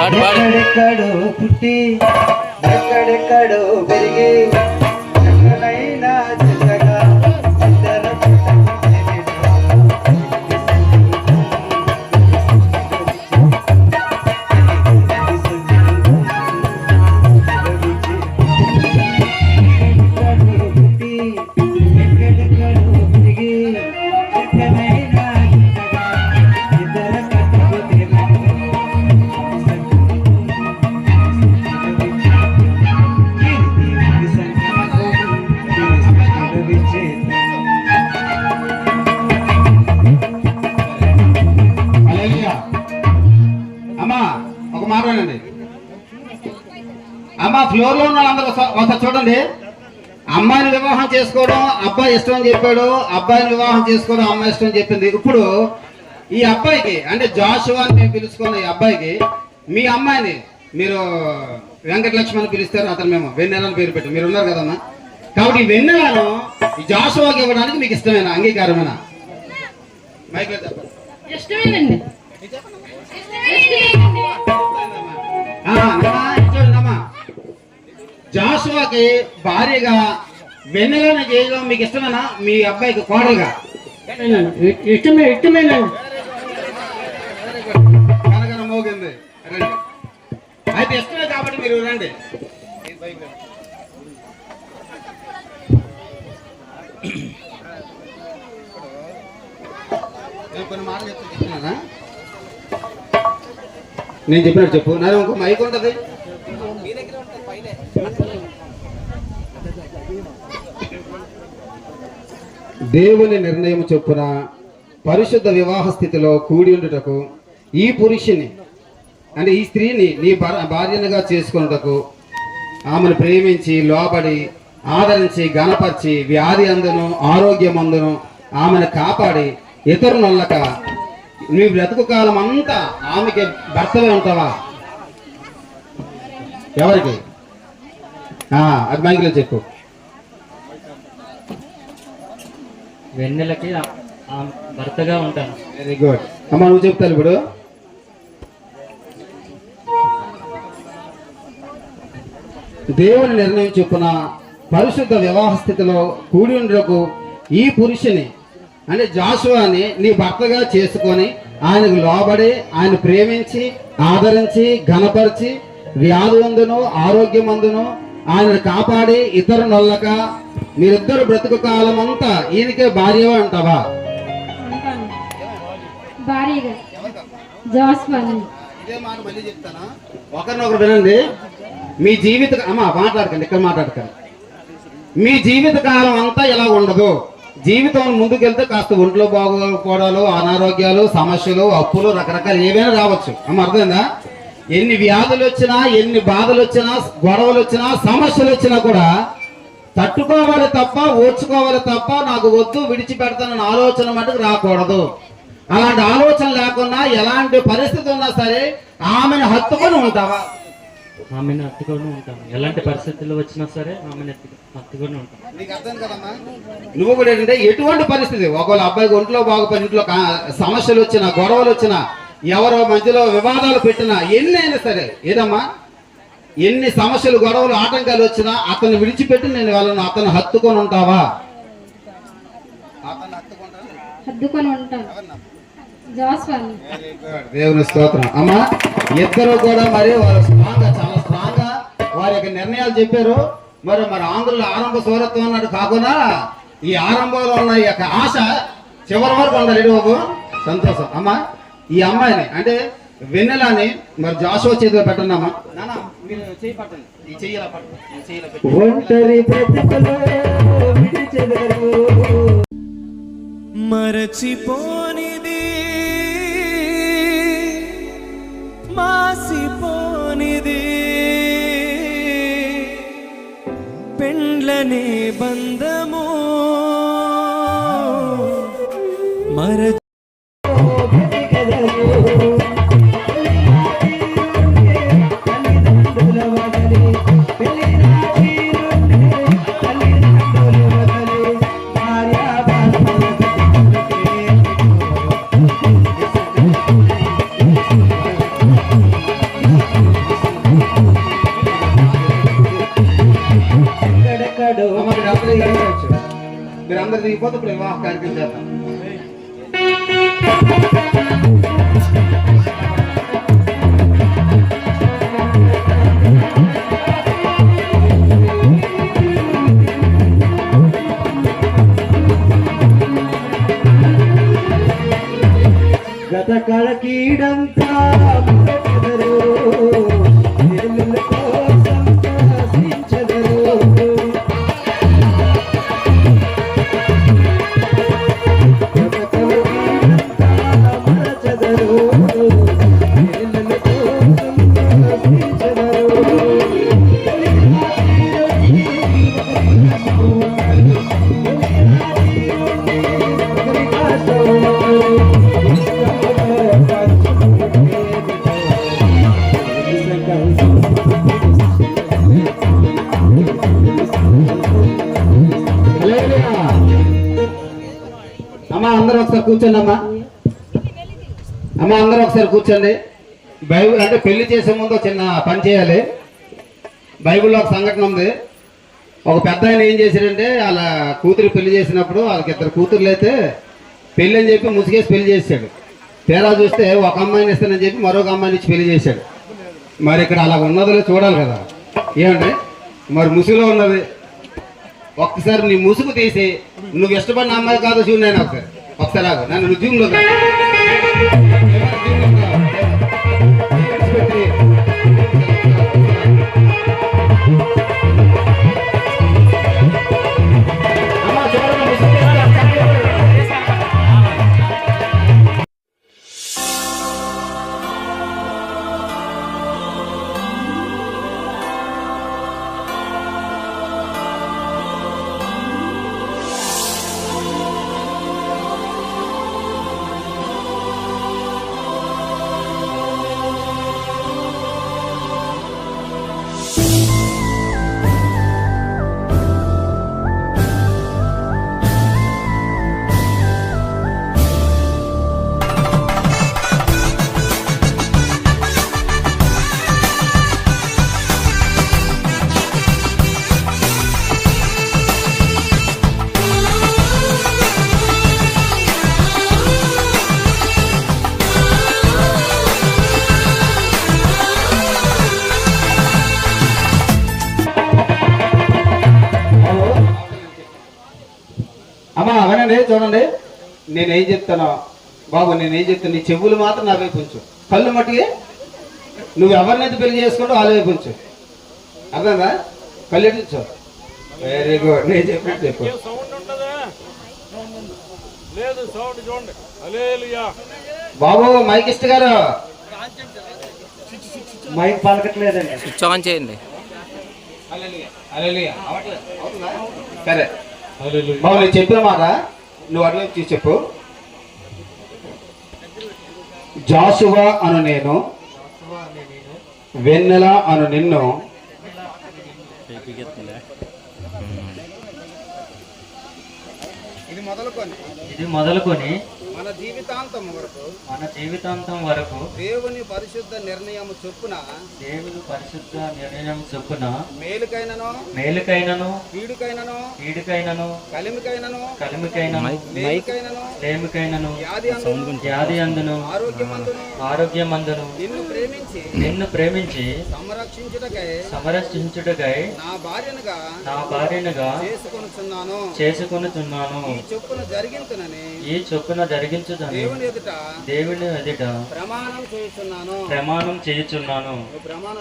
ఎక్కడెక్కడో పుట్టి ఎక్కడెక్కడో పెరిగి ఎక్కడైనా జంటగా ఇద్దరు అమ్మ ఫ్లోర్ లో ఉన్న వాళ్ళందరూ ఒకసారి చూడండి. అమ్మాయిని వివాహం చేసుకోవడం అబ్బాయి ఇష్టం అని చెప్పాడు, అబ్బాయిని వివాహం చేసుకోవడం అమ్మాయి ఇష్టం అని చెప్పింది. ఇప్పుడు ఈ అబ్బాయికి అంటే జాషువా అని మేము పిలుచుకున్న ఈ అబ్బాయికి మీ అమ్మాయిని మీరు వెంకటలక్ష్మి అని పిలుస్తారు, అతను మేము వెన్నెలని పేరు పెట్టి మీరు ఉన్నారు కదమ్మా. కాబట్టి ఈ వెన్నెలను ఈ జాషువాకి ఇవ్వడానికి మీకు ఇష్టమేనా, అంగీకారమేనా? మైక్లో చెప్పండి. ఇష్టమేనండి. జాషువాకి భార్యగా వెన్నెలను చేయడం మీకు ఇష్టమేనా, మీ అబ్బాయికి కోడలుగా? ఇష్టమేనండి. కనకన మోగింది, రండి. అయితే ఇష్టమే కాబట్టి మీరు రండి. కొన్ని మాటలు చెప్తున్నా, నేను చెప్పినట్టు చెప్పు. నాకు ఇంకో మైక్ ఉంటుంది. దేవుని నిర్ణయం చొప్పున పరిశుద్ధ వివాహ స్థితిలో కూడి ఉండుటకు ఈ పురుషుని అంటే ఈ స్త్రీని నీ భార్యనుగా చేసుకున్నటకు ఆమెను ప్రేమించి లోబడి ఆదరించి గణపరిచి వ్యాధి అందును ఆరోగ్యం అందును ఆమెను కాపాడి ఇతరులక నీ బ్రతుకు కాలం అంతా ఆమెకి భర్తవే ఉంటావా? ఎవరికి? అది మైక్లో చెప్పు. వెన్నెలకి భర్తగా ఉంటాను. వెరీ గుడ్ అమ్మ, నువ్వు చెప్తాను ఇప్పుడు. దేవుని నిర్ణయం చొప్పున పరిశుద్ధ వివాహ స్థితిలో కూడి ఉండకు ఈ పురుషుని అంటే జాషువాని నీ భర్తగా చేసుకొని ఆయనకు లోబడి ఆయన ప్రేమించి ఆదరించి ఘనపరిచి వ్యాధి అందును ఆరోగ్యమందును ఆయనను కాపాడి ఇతర నొల్లక మీరిద్దరు బ్రతుకు కాలం అంతా ఈయనకే భార్య అంటావా? ఇదే మాట మళ్ళీ చెప్తానా, ఒకరినొకరు వినండి. మీ జీవిత మాట్లాడకండి, ఇక్కడ మాట్లాడకండి. మీ జీవిత కాలం అంతా ఇలా ఉండదు. జీవితం ముందుకెళ్తే కాస్త ఒంట్లో బాగోకపోవడాలు, అనారోగ్యాలు, సమస్యలు, అప్పులు, రకరకాలు ఏవైనా రావచ్చు. అర్థమైందా? ఎన్ని వ్యాధులు వచ్చినా, ఎన్ని బాధలు వచ్చినా, గొడవలు వచ్చినా, సమస్యలు వచ్చినా కూడా తట్టుకోవాలి తప్ప ఓర్చుకోవాలి తప్ప నాకు వద్దు విడిచిపెడతానన్న ఆలోచన మటుకు రాకూడదు. అలాంటి ఆలోచన లేకుండా ఎలాంటి పరిస్థితి ఉన్నా సరే ఆమెను హత్తుకొని ఉంటావా? ఆమెను హత్తుకొని ఉంటాం. ఎలాంటి పరిస్థితులు వచ్చినా సరే ఆమెను హత్తుకొని ఉంటాం. నీకు అర్థం కదమ్మా? నువ్వు కూడా ఏంటంటే ఎటువంటి పరిస్థితి, ఒకవేళ అబ్బాయికి ఒంట్లో బాగుపడి ఇంట్లో సమస్యలు వచ్చినా గొడవలు వచ్చినా ఎవరో మధ్యలో వివాదాలు పెట్టినా ఎన్ని అయినా సరే ఏదమ్మా ఎన్ని సమస్యలు గొడవలు ఆటంకాలు వచ్చినా అతన్ని విడిచిపెట్టి నేను వాళ్ళను అతను హత్తుకొని ఉంటావా? హత్తుకొని ఉంటాను. దేవుని స్తోత్రం. అమ్మా ఇద్దరు కూడా మరి వారు చాలా స్ట్రాంగ్ గా వారి యొక్క నిర్ణయాలు చెప్పారు. మరి ఆంధ్రుల ఆరంభ సౌరత్వం అన్నట్టు కాకుండా ఈ ఆరంభంలో ఉన్న ఈ యొక్క ఆశ చివరి వరకు ఉండాలి. బాబు సంతోషం. అమ్మా ఈ అమ్మాయిని అంటే వెన్నెలని మరి జాషువా చేతిలో పెట్టండి అమ్మా. ఒంటరి బ్రతుకులో విడిచెదరు మరచిపోనిది మాసిపోనిది పెండ్లనే బంధము మీరందరూ దిగిపోతే ఇప్పుడు వివాహ కార్యక్రమం చేద్దాం. గత కళకీడంతా అమ్మా అందరూ ఒకసారి కూర్చోండి. అమ్మా అందరూ ఒకసారి కూర్చోండి. బైబిల్ అంటే పెళ్లి చేసే ముందు చిన్న పని చేయాలి. బైబిల్లో ఒక సంఘటన ఉంది. ఒక పెద్ద ఆయన ఏం చేశాడంటే వాళ్ళ కూతురు పెళ్లి చేసినప్పుడు వాళ్ళకి ఇద్దరు కూతుర్లు అయితే పెళ్లి అని చెప్పి ముసుగేసి పెళ్లి చేశాడు. తేరా చూస్తే ఒక అమ్మాయిని ఇస్తానని చెప్పి మరొక అమ్మాయిని ఇచ్చి పెళ్లి చేశాడు. మరి ఇక్కడ అలా ఉన్నదో చూడాలి కదా. ఏమంటే మరి ముసుగులో ఉన్నది. ఒక్కసారి నీ ముసుగు తీసి నువ్వు ఇష్టపడిన అమ్మాయి కాదు చూడు. నేను ఒకసారి ఆగు. నన్ను నువ్వు జూమ్లో అమ్మా అవనండి. చూడండి నేనేం చెప్తాను బాబు, నేనేం చెప్తాను నీ చెవులు మాత్రం నా వైపు ఉంచు. కళ్ళు మట్టికి నువ్వు ఎవరినైతే పెళ్లి చేసుకుంటూ వాళ్ళ వైపు ఉంచు. అర్థందా? కళ్ళు ఎట్టించు. Very good. నేను చెప్పినట్టు చెప్పు. బాబు మైక్ ఇష్ట గారు మైక్ పలకట్లేదండి. స్విచ్ ఆన్ చేయండి. సరే బాబు, నేను చెప్పిన మాట నువ్వు అటువైపు చూసి చెప్పు. జాషువా అను నేను, వెన్నెల అను నిన్ను, ఇది మొదలుకొని మన జీవితాంతం వరకు దేవుని పరిశుద్ధ నిర్ణయం చొప్పున మేలుకైనను కీడుకైనను కలిమికైనను లేమికైనను వ్యాధి అందును ఆరోగ్యమందును నిన్ను ప్రేమించి సంరక్షించుటకై నా భార్యనుగా చేసుకొనుచున్నాను. ఈ చొప్పున జరిగించుదని దేవుని ఎదుట ప్రమాణం చేయుచున్నాను. ప్రమాణం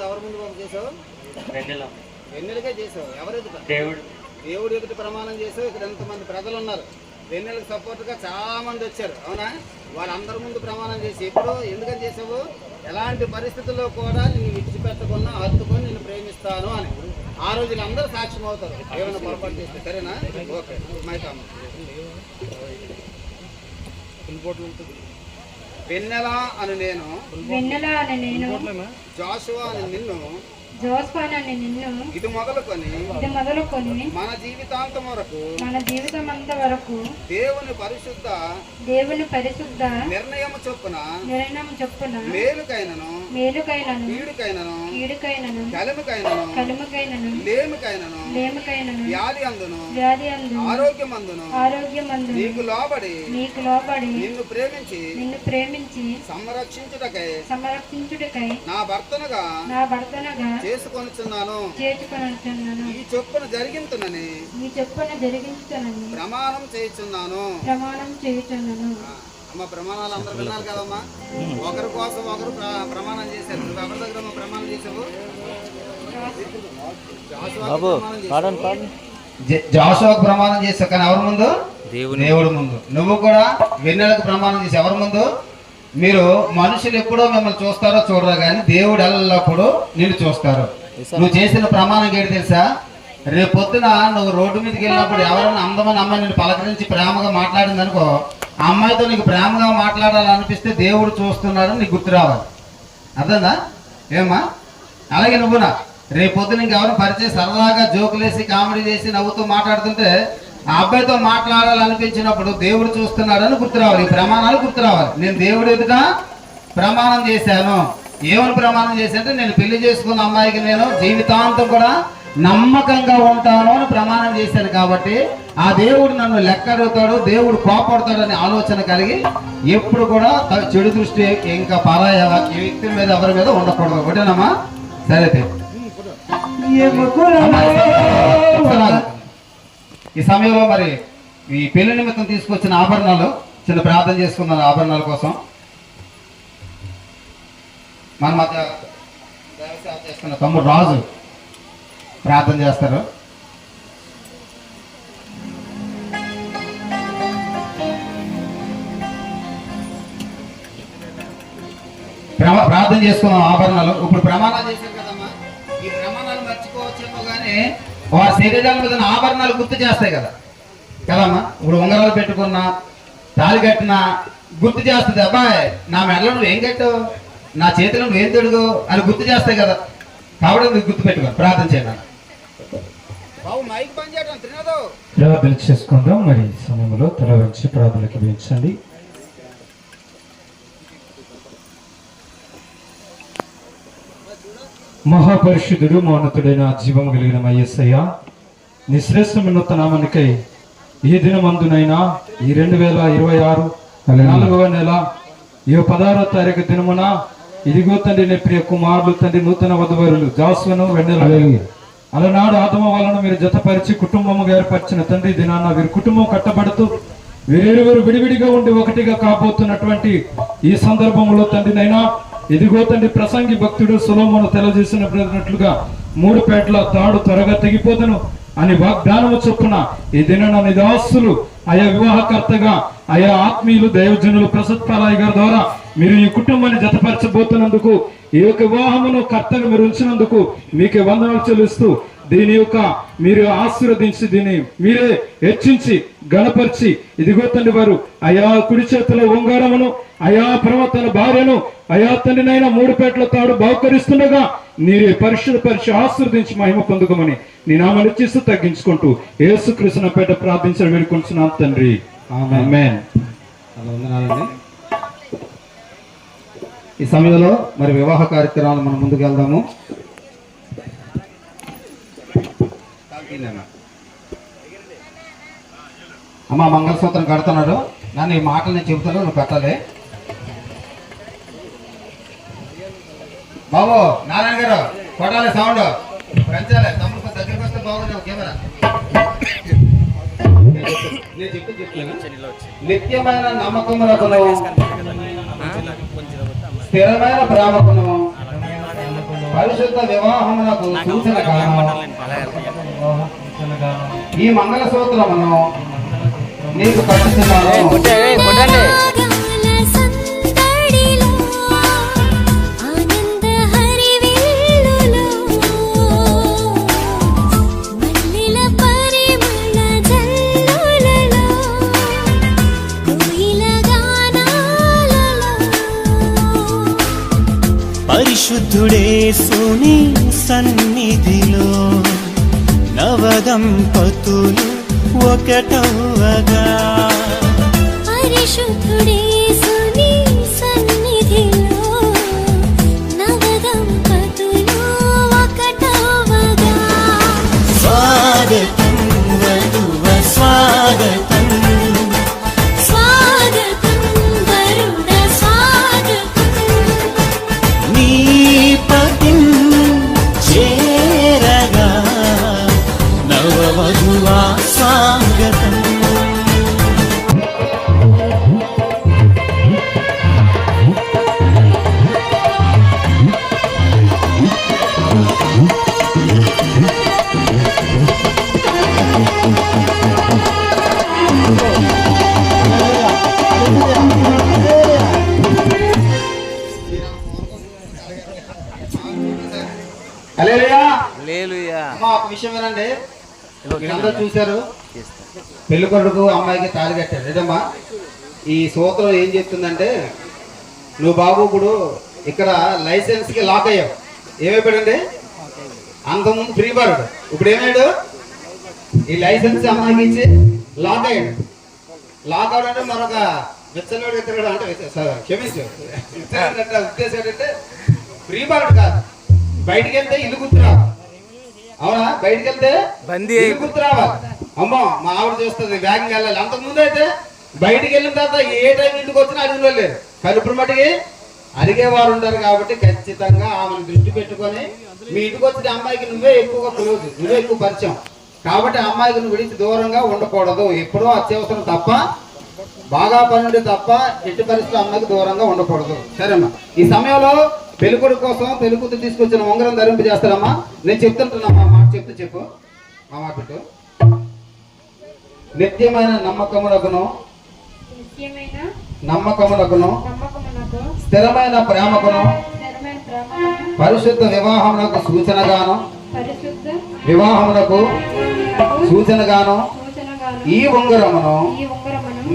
ఎవరి ముందు చేసావు? వెన్నెలకే చేసావు. ఎవరు ఎదుట? దేవుడు ఎదుట ప్రమాణం చేసావు. ఇక్కడ ఎంతమంది ప్రజలు ఉన్నారు, వెన్నెలకు సపోర్ట్ గా చాలా మంది వచ్చారు, అవునా? వాళ్ళందరి ముందు ప్రమాణం చేసి ఎప్పుడు ఎందుకని చేసావు? ఎలాంటి పరిస్థితుల్లో కూడా నిన్ను విడిచిపెట్టకుండా హత్తుకొని నిన్ను ప్రేమిస్తాను అని. ఆ రోజులు అందరూ సాక్ష్యం అవుతారు ఏమైనా పొరపాటు చేస్తే. సరేనా? ఓకే. వెన్నెల అని నేను, జాషువా అని నిన్ను, ఇది మొదలుకొని మన జీవితాంతం వరకు దేవుని పరిశుద్ధ నిర్ణయం చొప్పున మేలుకైనను కీడుకైనను కలిమికైనను లేమికైనను వ్యాధి అందును ఆరోగ్యమందును నీకు లోబడి నిన్ను ప్రేమించి సంరక్షించుటకై నా భర్తనుగా చేసుకొనుచున్నాను. ఈ చొప్పున జరిగించునని ప్రమాణం చేయుచున్నాను. అమ్మ, ప్రమాణాలు అందరూ విన్నారు కదమ్మా. ఒకరి కోసం ఒకరు ప్రమాణం చేశారు. నువ్వు ఎవరి దగ్గర ప్రమాణం చేసావు? జాషువాకు ప్రమాణం చేసావు, కానీ ఎవరి ముందు? దేవుడి ముందు. నువ్వు కూడా వెన్నెలకు ప్రమాణం చేసి ఎవరి ముందు? మీరు మనుషులు ఎప్పుడో మిమ్మల్ని చూస్తారో చూడరో కానీ దేవుడు ఎల్లప్పుడూ నిన్ను చూస్తారు. నువ్వు చేసిన ప్రమాణం ఏంటి తెలుసా? రేపు పొద్దున నువ్వు రోడ్డు మీదకి వెళ్ళినప్పుడు ఎవరైనా అందమైన అమ్మాయి నిన్ను పలకరించి ప్రేమగా మాట్లాడింది అనుకో, ఆ అమ్మాయితో నీకు ప్రేమగా మాట్లాడాలనిపిస్తే దేవుడు చూస్తున్నాడని నీకు గుర్తు రావాలి. అర్థందా? ఏమ్మా? అలాగే నువ్వునా రేపు పొద్దున ఇంకెవరైనా పరిచయం సరదాగా జోకులేసి కామెడీ చేసి నవ్వుతూ మాట్లాడుతుంటే ఆ అబ్బాయితో మాట్లాడాలనిపించినప్పుడు దేవుడు చూస్తున్నాడని గుర్తు రావాలి. ఈ ప్రమాణాలు గుర్తు రావాలి. నేను దేవుడు ఎదుట ప్రమాణం చేశాను. ఏమని ప్రమాణం చేశానంటే నేను పెళ్లి చేసుకున్న అమ్మాయికి నేను జీవితాంతం కూడా నమ్మకంగా ఉంటాను అని ప్రమాణం చేశాను. కాబట్టి ఆ దేవుడు నన్ను లెక్క అడుగుతాడు, దేవుడు కోపడతాడని ఆలోచన కలిగి ఎప్పుడు కూడా చెడు దృష్టి ఇంకా పరాయ వ్యక్తి మీద ఎవరి మీద ఉండకూడదు. ఒకటేనమ్మా? సరే. ఈ సమయంలో మరి ఈ పెళ్లి నిమిత్తం తీసుకొచ్చిన ఆభరణాలు చిన్న ప్రార్థన చేసుకున్నాను. ఆభరణాల కోసం మన మధ్య దైవసేవ చేసుకున్న తమ్ముడు రాజు ప్రార్థన చేస్తారు. ప్రార్థన చేసుకున్నాం ఆభరణాలు. ఇప్పుడు ప్రమాణాలు చేశారు కదమ్మా, ఈ ప్రమాణాలు మర్చిపోవచ్చేమో కానీ వారి శరీరాల మీద ఆభరణాలు గుర్తు చేస్తాయి కదా కదమ్మా. ఇప్పుడు ఉంగరాలు పెట్టుకున్నా, తాళి కట్టినా గుర్తు చేస్తుంది. అబ్బాయి నా మెడలో నువ్వు ఏం కట్టావు, నా చేతిలో నువ్వు ఏం తొడుగు అని గుర్తు చేస్తాయి కదా. కాబట్టి మీరు గుర్తు పెట్టుకో. ప్రార్థన చేయాలి. ప్రార్థన చేసుకుందాం. మరి సమయంలో తల వంచి ప్రార్థనకి వేయించండి. మహాపరిశుద్ధుడు మౌనతుడైన జీవం కలిగిన యేసయ్య, నీ శ్రేష్టమైన నామానికై ఈ దినమందునైనా ఈ 2026 4వ నెల ఈ 16వ తారీఖు దినమున ఇదిగో తండ్రి నీ ప్రియ కుమారులు తండ్రి నూతన వధువరులు జాస్వను వెన్నెల అలనాడు ఆదమ వలన మీరు జతపరిచి కుటుంబముగా ఏర్పరిచిన తండ్రి దినాన వీరి కుటుంబం కట్టబడుతూ వీరెరువురు విడివిడిగా ఉండి ఒకటిగా కాబోతున్నటువంటి ఈ సందర్భంలో తండ్రినైనా ఇదిగో తండ్రి ప్రసంగి భక్తుడు సొలొమోను తెలియజేసినట్లుగా 3 పేటల తాడు త్వరగా తెగిపోతును అని వాగ్దానము చొప్పున ఈ దినాన నిదాసులు ఆయా వివాహకర్తగా ఆయా ఆత్మీయులు దైవజనులు ప్రసత్ పాలాయి గారి ద్వారా మీరు ఈ కుటుంబాన్ని జతపరచబోతున్నందుకు, ఈ యొక్క వివాహమును కర్తగా మీరు ఉంచినందుకు మీకే వందనాలు చెల్లిస్తూ దీని యొక్క మీరు ఆశీర్వదించి దీన్ని మీరే హెచ్చించి గణపరిచి, ఇదిగో తండ్రి వారు అయా కుడి చేతిలో ఉంగారమును, అయా ప్రవక్తల భార్యను, అయా తండ్రినైనా 3 పేటల తాడు బహుకరిస్తుండగా నీరే పరిశుద్ధపరిచి ఆశీర్వదించి మహిమ పొందుకోమని నీ నామాన్ని ఇచ్చిస్తూ తగ్గించుకుంటూ యేసుక్రీస్తు పేట ప్రార్థించడం వేడుకుంటున్నాం తండ్రి, ఆమేన్. ఈ సమయంలో మరి వివాహ కార్యక్రమాలు మనం ముందుకు వెళ్దాము. అమ్మ మంగళసూత్రం కడుతున్నాడు, నన్ను ఈ మాటలు నేను చెబుతాను, నువ్వు కట్టాలి. బాబు నారాయణ గారు కొట్టాలి, సౌండ్ పెంచాలి, తమ్ముడు దగ్గరికి వస్తే బాగుంది కెమెరా. నేను చెప్తాను, నిత్యమైన నమ్మకమునకును స్థిరమైన ప్రేమకును పరిశుద్ధ వివాహమునకు సూచన గాను ఈ మంగళసూత్రమును నీకు కట్టుతున్నాను. పరిశుద్ధుడేసుని సన్నిధిలో నవదంపతులు ఒకటవగా, పరిశుద్ధుడేసుని సన్నిధిలో నవదంపతులు ఒకటవగా, స్వాగతం వధువ స్వాగతం, స్వాగతం వరుణ స్వాగతం, నీ పతిం చేరగా నవవధువా స్వాగతం. ఒక విషయం వినండి, మీరందరూ చూశారు, పెళ్లి కొడుకు అమ్మాయికి తాళి కట్టారు లేదమ్మా. ఈ సూత్రం ఏం చెప్తుందంటే, నువ్వు బాబు ఇప్పుడు ఇక్కడ లైసెన్స్ కి లాక్ అయ్యావు, ఏమైపోయాడండి, అంతకుముందు ఫ్రీ బర్డ్, ఇప్పుడు ఏమయ్యాడు, ఈ లైసెన్స్ అమ్మాయికి ఇచ్చి లాక్ అయ్యాడు. లాక్ అవడంటే మరొక విచ్చలోడు ఎత్తగాడు అంటే క్షమించు, ఉద్దేశం ఏంటంటే ఫ్రీ బర్డ్ కాదు, బయటికి వెళ్తే ఇల్లు గుర్తురావాలి, అవునా, బయటికి వెళ్తే ఇల్లు గుర్తురావాలి. అమ్మో మా ఆవిడ చూస్తుంది వేగంగా వెళ్ళాలి. అంతకుముందు అయితే బయటికి వెళ్ళిన తర్వాత ఏ టైం ఇంటికి వచ్చినా అడిగిన లేదు, కానీ ఇప్పుడు మటుకి అడిగేవారు ఉంటారు. కాబట్టి ఖచ్చితంగా ఆమెను దృష్టి పెట్టుకొని మీ ఇంటికి వచ్చిన అమ్మాయికి నువ్వే ఎక్కువగా క్లోజ్, నువ్వే ఎక్కువ పరిచయం. కాబట్టి అమ్మాయికి నువ్వు విడిచి దూరంగా ఉండకూడదు, ఎప్పుడో అత్యవసరం తప్ప, బాగా పనుండి తప్ప ఎట్టి పరిస్థితుల్లో అమ్మాయికి దూరంగా ఉండకూడదు. సరేమ్మా, ఈ సమయంలో పెళ్ళికొడుకు కోసం పెళ్ళికూతురు తీసుకొచ్చిన ఉంగరం ధరింపజేస్తారమ్మా. నేను చెప్తుంటున్నామ్మా, మాట చెప్తూ చెప్పు, మా మాట పెట్టు. నిత్యమైన నమ్మకమునకును స్థిరమైన ప్రేమకును పరిశుద్ధ వివాహమునకు సూచనగాను ఈ ఉంగరమును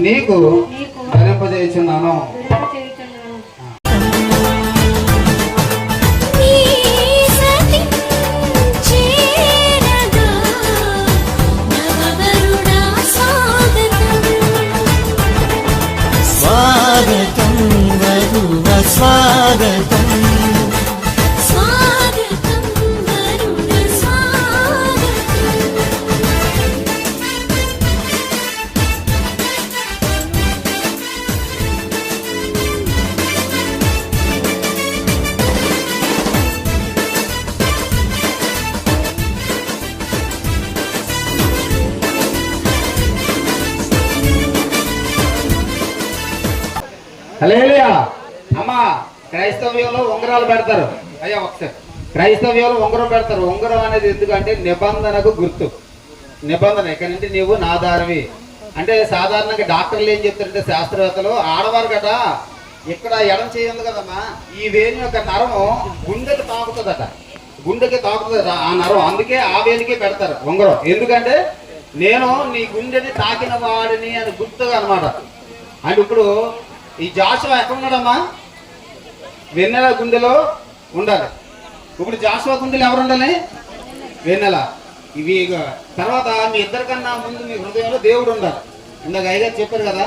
నీకు ధరింపజేయుచున్నాను. స్వాగతం వధువ స్వాగతం, స్వాగతం వరుణ స్వాగతం. హల్లెలూయా. అమ్మా క్రైస్తవ్యంలో ఉంగరాలు పెడతారు, అయ్యా ఒకసారి క్రైస్తవ్యంలో ఉంగరం పెడతారు. ఉంగరం అనేది ఎందుకంటే నిబంధనకు గుర్తు, నిబంధన. ఇక్కడ నుండి నీవు నా దారివి అంటే సాధారణంగా డాక్టర్లు ఏం చెప్తారంటే శాస్త్రవేత్తలు, ఆడవారు గట ఇక్కడ ఎడం చేయండి కదమ్మా, ఈ వేణి యొక్క నరము గుండెకు తాకుతుందట. గుండెకి తాకుతుంది ఆ నరం, అందుకే ఆ వేలికే పెడతారు ఉంగరం. ఎందుకంటే నేను నీ గుండెని తాకిన వాడిని అని గుర్తుగా అనమాట. అంటే ఇప్పుడు ఈ జాషువా ఎక్కడ ఉన్నాడమ్మా? వెన్నెల గుండెలో ఉండాలి. ఇప్పుడు జాషువా గుండెలు ఎవరు ఉండాలి? వెన్నెల. ఇవి తర్వాత మీ ఇద్దరికన్నా ముందు మీ హృదయంలో దేవుడు ఉండాలి. ఇందాక అయ్యగారు చెప్పారు కదా,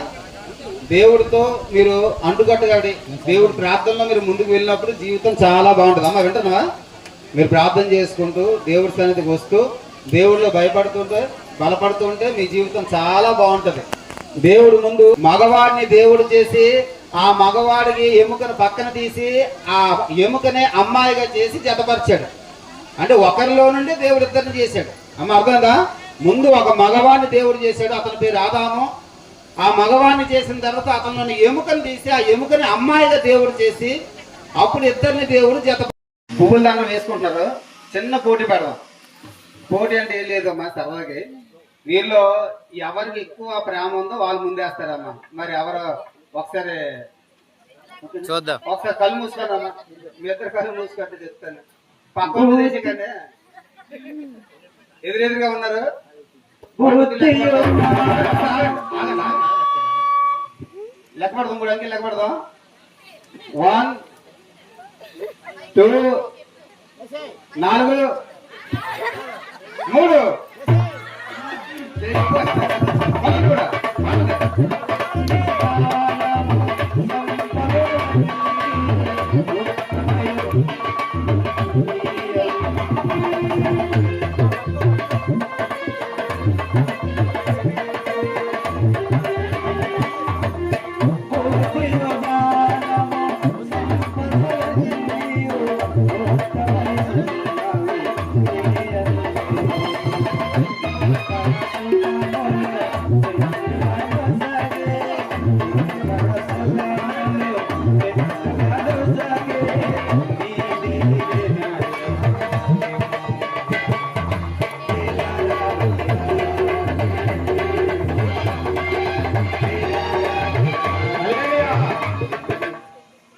దేవుడితో మీరు అంటుకట్టుగాడి దేవుడి ప్రార్థనలో మీరు ముందుకు వెళ్ళినప్పుడు జీవితం చాలా బాగుంటుంది. అమ్మ వింటున్నావా? మీరు ప్రార్థన చేసుకుంటూ దేవుడి సన్నిధికి వస్తూ దేవుడిలో భయపడుతుంటే బలపడుతూ ఉంటే మీ జీవితం చాలా బాగుంటుంది. దేవుడు ముందు మగవాడిని దేవుడు చేసి ఆ మగవాడికి ఎముకను పక్కన తీసి ఆ ఎముకనే అమ్మాయిగా చేసి జతపరిచాడు. అంటే ఒకరిలో నుండి దేవుడు ఇద్దరిని చేశాడు. అమ్మ అర్థంగా? ముందు ఒక మగవాడిని దేవుడు చేశాడు, అతని పేరు ఆదాము. ఆ మగవాడిని చేసిన తర్వాత అతనిలోని ఎముకను తీసి ఆ ఎముకని అమ్మాయిగా దేవుడు చేసి అప్పుడు ఇద్దరిని దేవుడు జత. పువ్వుల దండం వేసుకుంటున్నారు. చిన్న పోటీ పెడదాం. పోటీ అంటే ఏం లేదమ్మా, సరదాకి వీళ్ళు ఎవరికి ఎక్కువ ప్రేమ ఉందో వాళ్ళు ముందేస్తారమ్మా. మరి ఎవరు ఒకసారి చూద్దాం. ఒకసారి కళ్ళు మూసుకోనమ్మా, మీ ఇద్దరు కళ్ళు మూసుకుంటే చెప్తాను. పక్కన దేశం కంటే ఎదురెదురుగా ఉన్నారు. లెక్క పడదాం, 3 అంకెలు లెక్క పడదాం. 1 2 4 3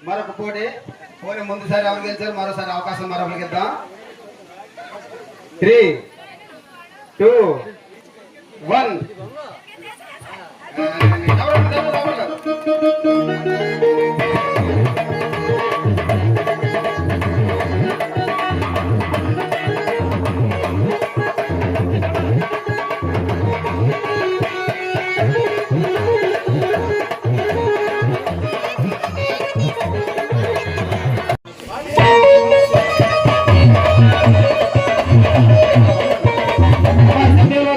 మరొక పోటీ. ముందుసారి ఎవరు గెలిచారు, మరోసారి అవకాశం మరొకరికి ఇద్దాం. 3 2 1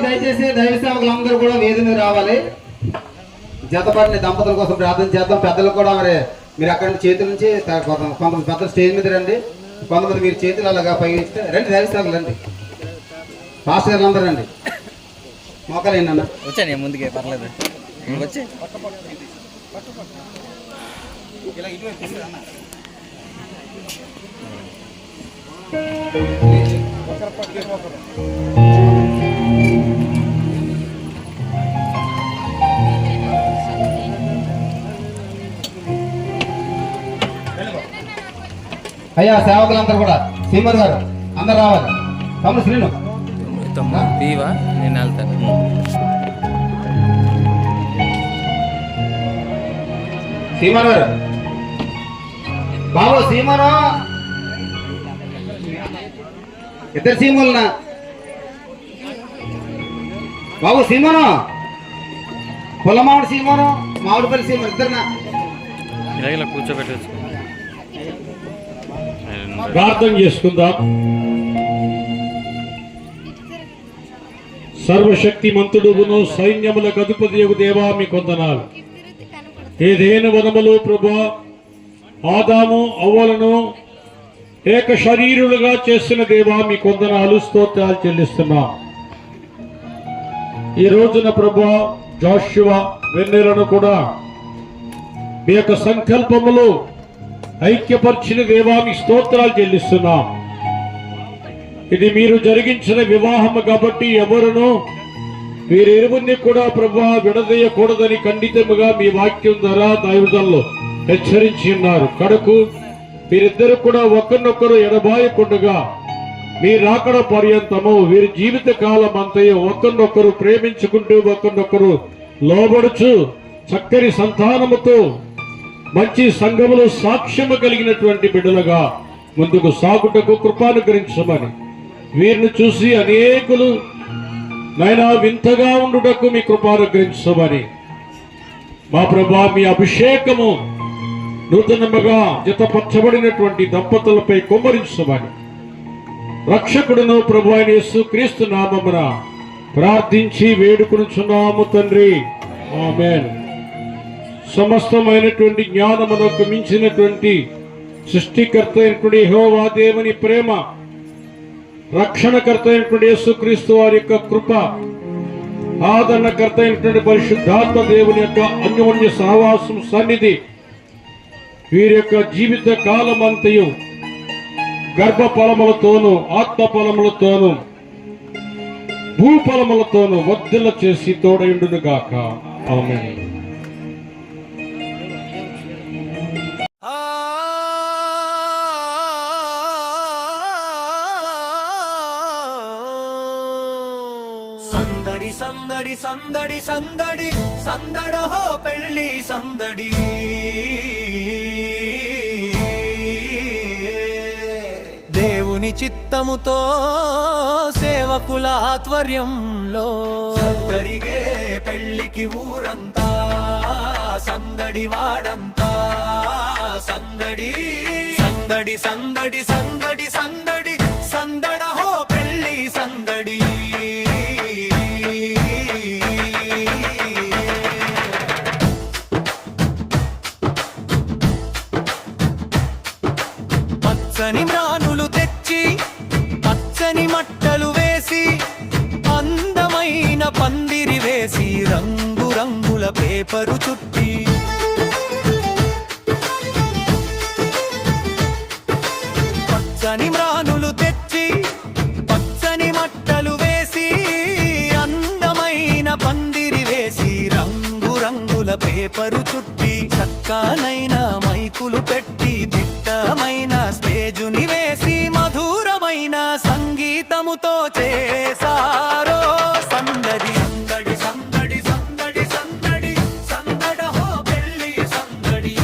దయచేసి దైవ సేవకులందరూ కూడా వేది మీద రావాలి. జతపడిన దంపతుల కోసం ప్రార్థన చేద్దాం. పెద్దలు కూడా మరి మీరు అక్కడి నుంచి చేతుల నుంచి కొంతమంది పెద్దలు స్టేజ్ మీద రండి, కొంతమంది మీరు చేతులు అలాగా పైకి రండి. దైవ సేవకులు రండి, పాస్టర్ గారు అందరూ రండి. మోకాలేండి అన్న, వచ్చాను ముందుకే పర్లేదు. వచ్చి అయ్యా సేవకులందరూ కూడా శ్రీమతి గారు అందరు రావాలి. తమ్ముడు శ్రీను దీవా నేను వెళ్తాను. సీమన్ గారు బాబు, సీమను ఇద్దరు సీమలున్నా బాబు. సీమను పుల్లమామిడి సీమను, మామిడిపల్లి సీమను ఇద్దరునా ఇలా కూర్చోబెట్టచ్చు. ప్రార్థన చేసుకుందాం. సర్వశక్తిమంతుడును సైన్యములకు అధిపతియగు దేవా మీకు వందనాలు. ఏదైనా వనములో ప్రభువా ఆదాము అవ్వలను ఏక శరీరులుగా చేసిన దేవా మీకు వందనాలు, స్తోత్రాలు చెల్లిస్తున్నాం. ఈ రోజున ప్రభువా జాషువా వెన్నెలను కూడా మీ యొక్క సంకల్పములు ఐక్యపరిచిన దేవా మీ స్తోత్రాలు చెల్లిస్తున్నాం. ఇది మీరు జరిగించిన వివాహము కాబట్టి ఎవరును వీరిరువురిని కూడా ప్రభువా విడదీయకూడదని ఖండితముగా మీ వాక్యం ద్వారా దైవజనులు హెచ్చరించి ఉన్నారు. కడకు వీరిద్దరు కూడా ఒకరినొకరు ఎడబాయకుండగా మీ రాకడ పర్యంతము వీరి జీవిత కాలం అంతయు ఒకరినొకరు ప్రేమించుకుంటూ ఒకరినొకరు లోబడుచు చక్కని సంతానముతో మంచి సంఘములో సాక్ష్యము కలిగినటువంటి బిడ్డలుగా ముందుకు సాగుటకు కృపానుగ్రహించమని, వీరిని చూసి అనేకులు నైనా వింతగా ఉండుటకు మీ కృపానుగ్రహించమని, మా ప్రభా మీ అభిషేకము నూతనముగా జతపరచబడినటువంటి దంపతులపై కుమ్మరించమని రక్షకుడును ప్రభు అయిన యేసుక్రీస్తు నామమున ప్రార్థించి వేడుకొనుచున్నాము తండ్రి, ఆమేన్. సమస్తమైనటువంటి జ్ఞానమునకు మించినటువంటి సృష్టికర్త అయినటువంటి యెహోవా దేవుని ప్రేమ, రక్షణకర్త అయినటువంటి యేసుక్రీస్తు వారి యొక్క కృప, ఆదరణకర్త అయినటువంటి పరిశుద్ధాత్మ దేవుని యొక్క అన్యోన్య సహవాసం సన్నిధి వీరి యొక్క జీవిత కాలమంతయు గర్భ ఫలములతోనూ ఆత్మ ఫలములతోనూ భూఫలములతోనూ వర్ధిల్ల చేసి తోడయుండును గాక. ఆమేన్. సందడి సందడి సందడి సందడి సందడహో పెళ్ళి సందడి, దేవుని చిత్తముతో సేవకుల ఆధ్వర్యంలో జరిగే పెళ్ళికి ఊరంతా సందడి వాడంతా సందడి సందడి సందడి సందడి సందడి సందడహో పెళ్ళి సందడి. పచ్చని మ్రానులు తెచ్చి పచ్చని మట్టలు వేసి అందమైన పందిరి వేసి రంగు రంగుల పేపరు చుట్టి పచ్చని మ్రానులు తెచ్చి పచ్చని మట్టలు వేసి అందమైన పందిరి వేసి రంగు రంగుల పేపరు చుట్టి చక్కనైన మైకులు పెట్టి దిట్టమైన స్టేజుని వేసి మధురమైన సంగీతముతో చేసారో సందడి సందడి సందడి సందడి సందడి సందడహో పెళ్ళి సందడి.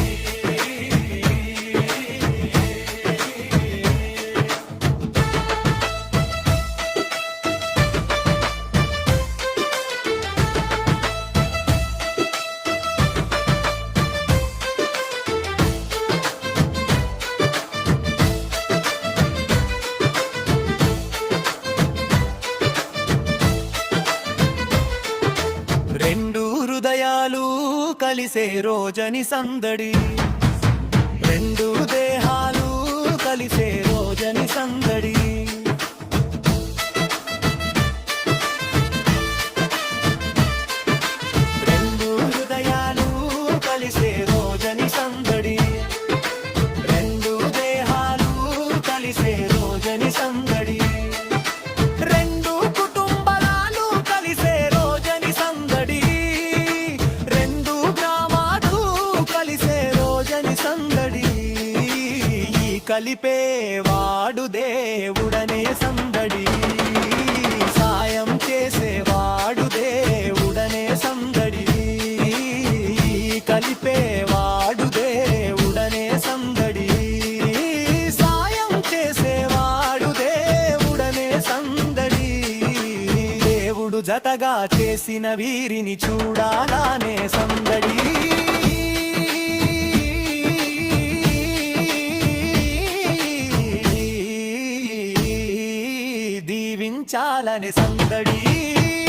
రెండు హృదయాలు కలిసే రోజని సందడి, రెండు దేహాలు కలిసే రోజని సందడి, రెండు హృదయాలు కలిసే రోజని సందడి, రెండు దేహాలు కలిసే రోజని సందడి, రెండు కుటుంబాలు కలిసే రోజని సందడి, రెండు గ్రామాలు కలిసే రోజని సందడి, ఈ కలిపే వాడు దేవుడనే సందడి, సాయం చేసేవాడు దేవుడనే సందడి, ఈ కలిపే వాడు దేవుడనే సందడి, సాయం చేసేవాడు దేవుడనే సందడి, దేవుడు జతగా చేసిన వీరిని చూడాలనే సందడి. దీవించాలని సందడి,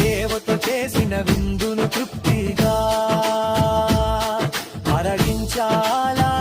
దేవతో చేసిన విందును తృప్తిగా అరగించాలా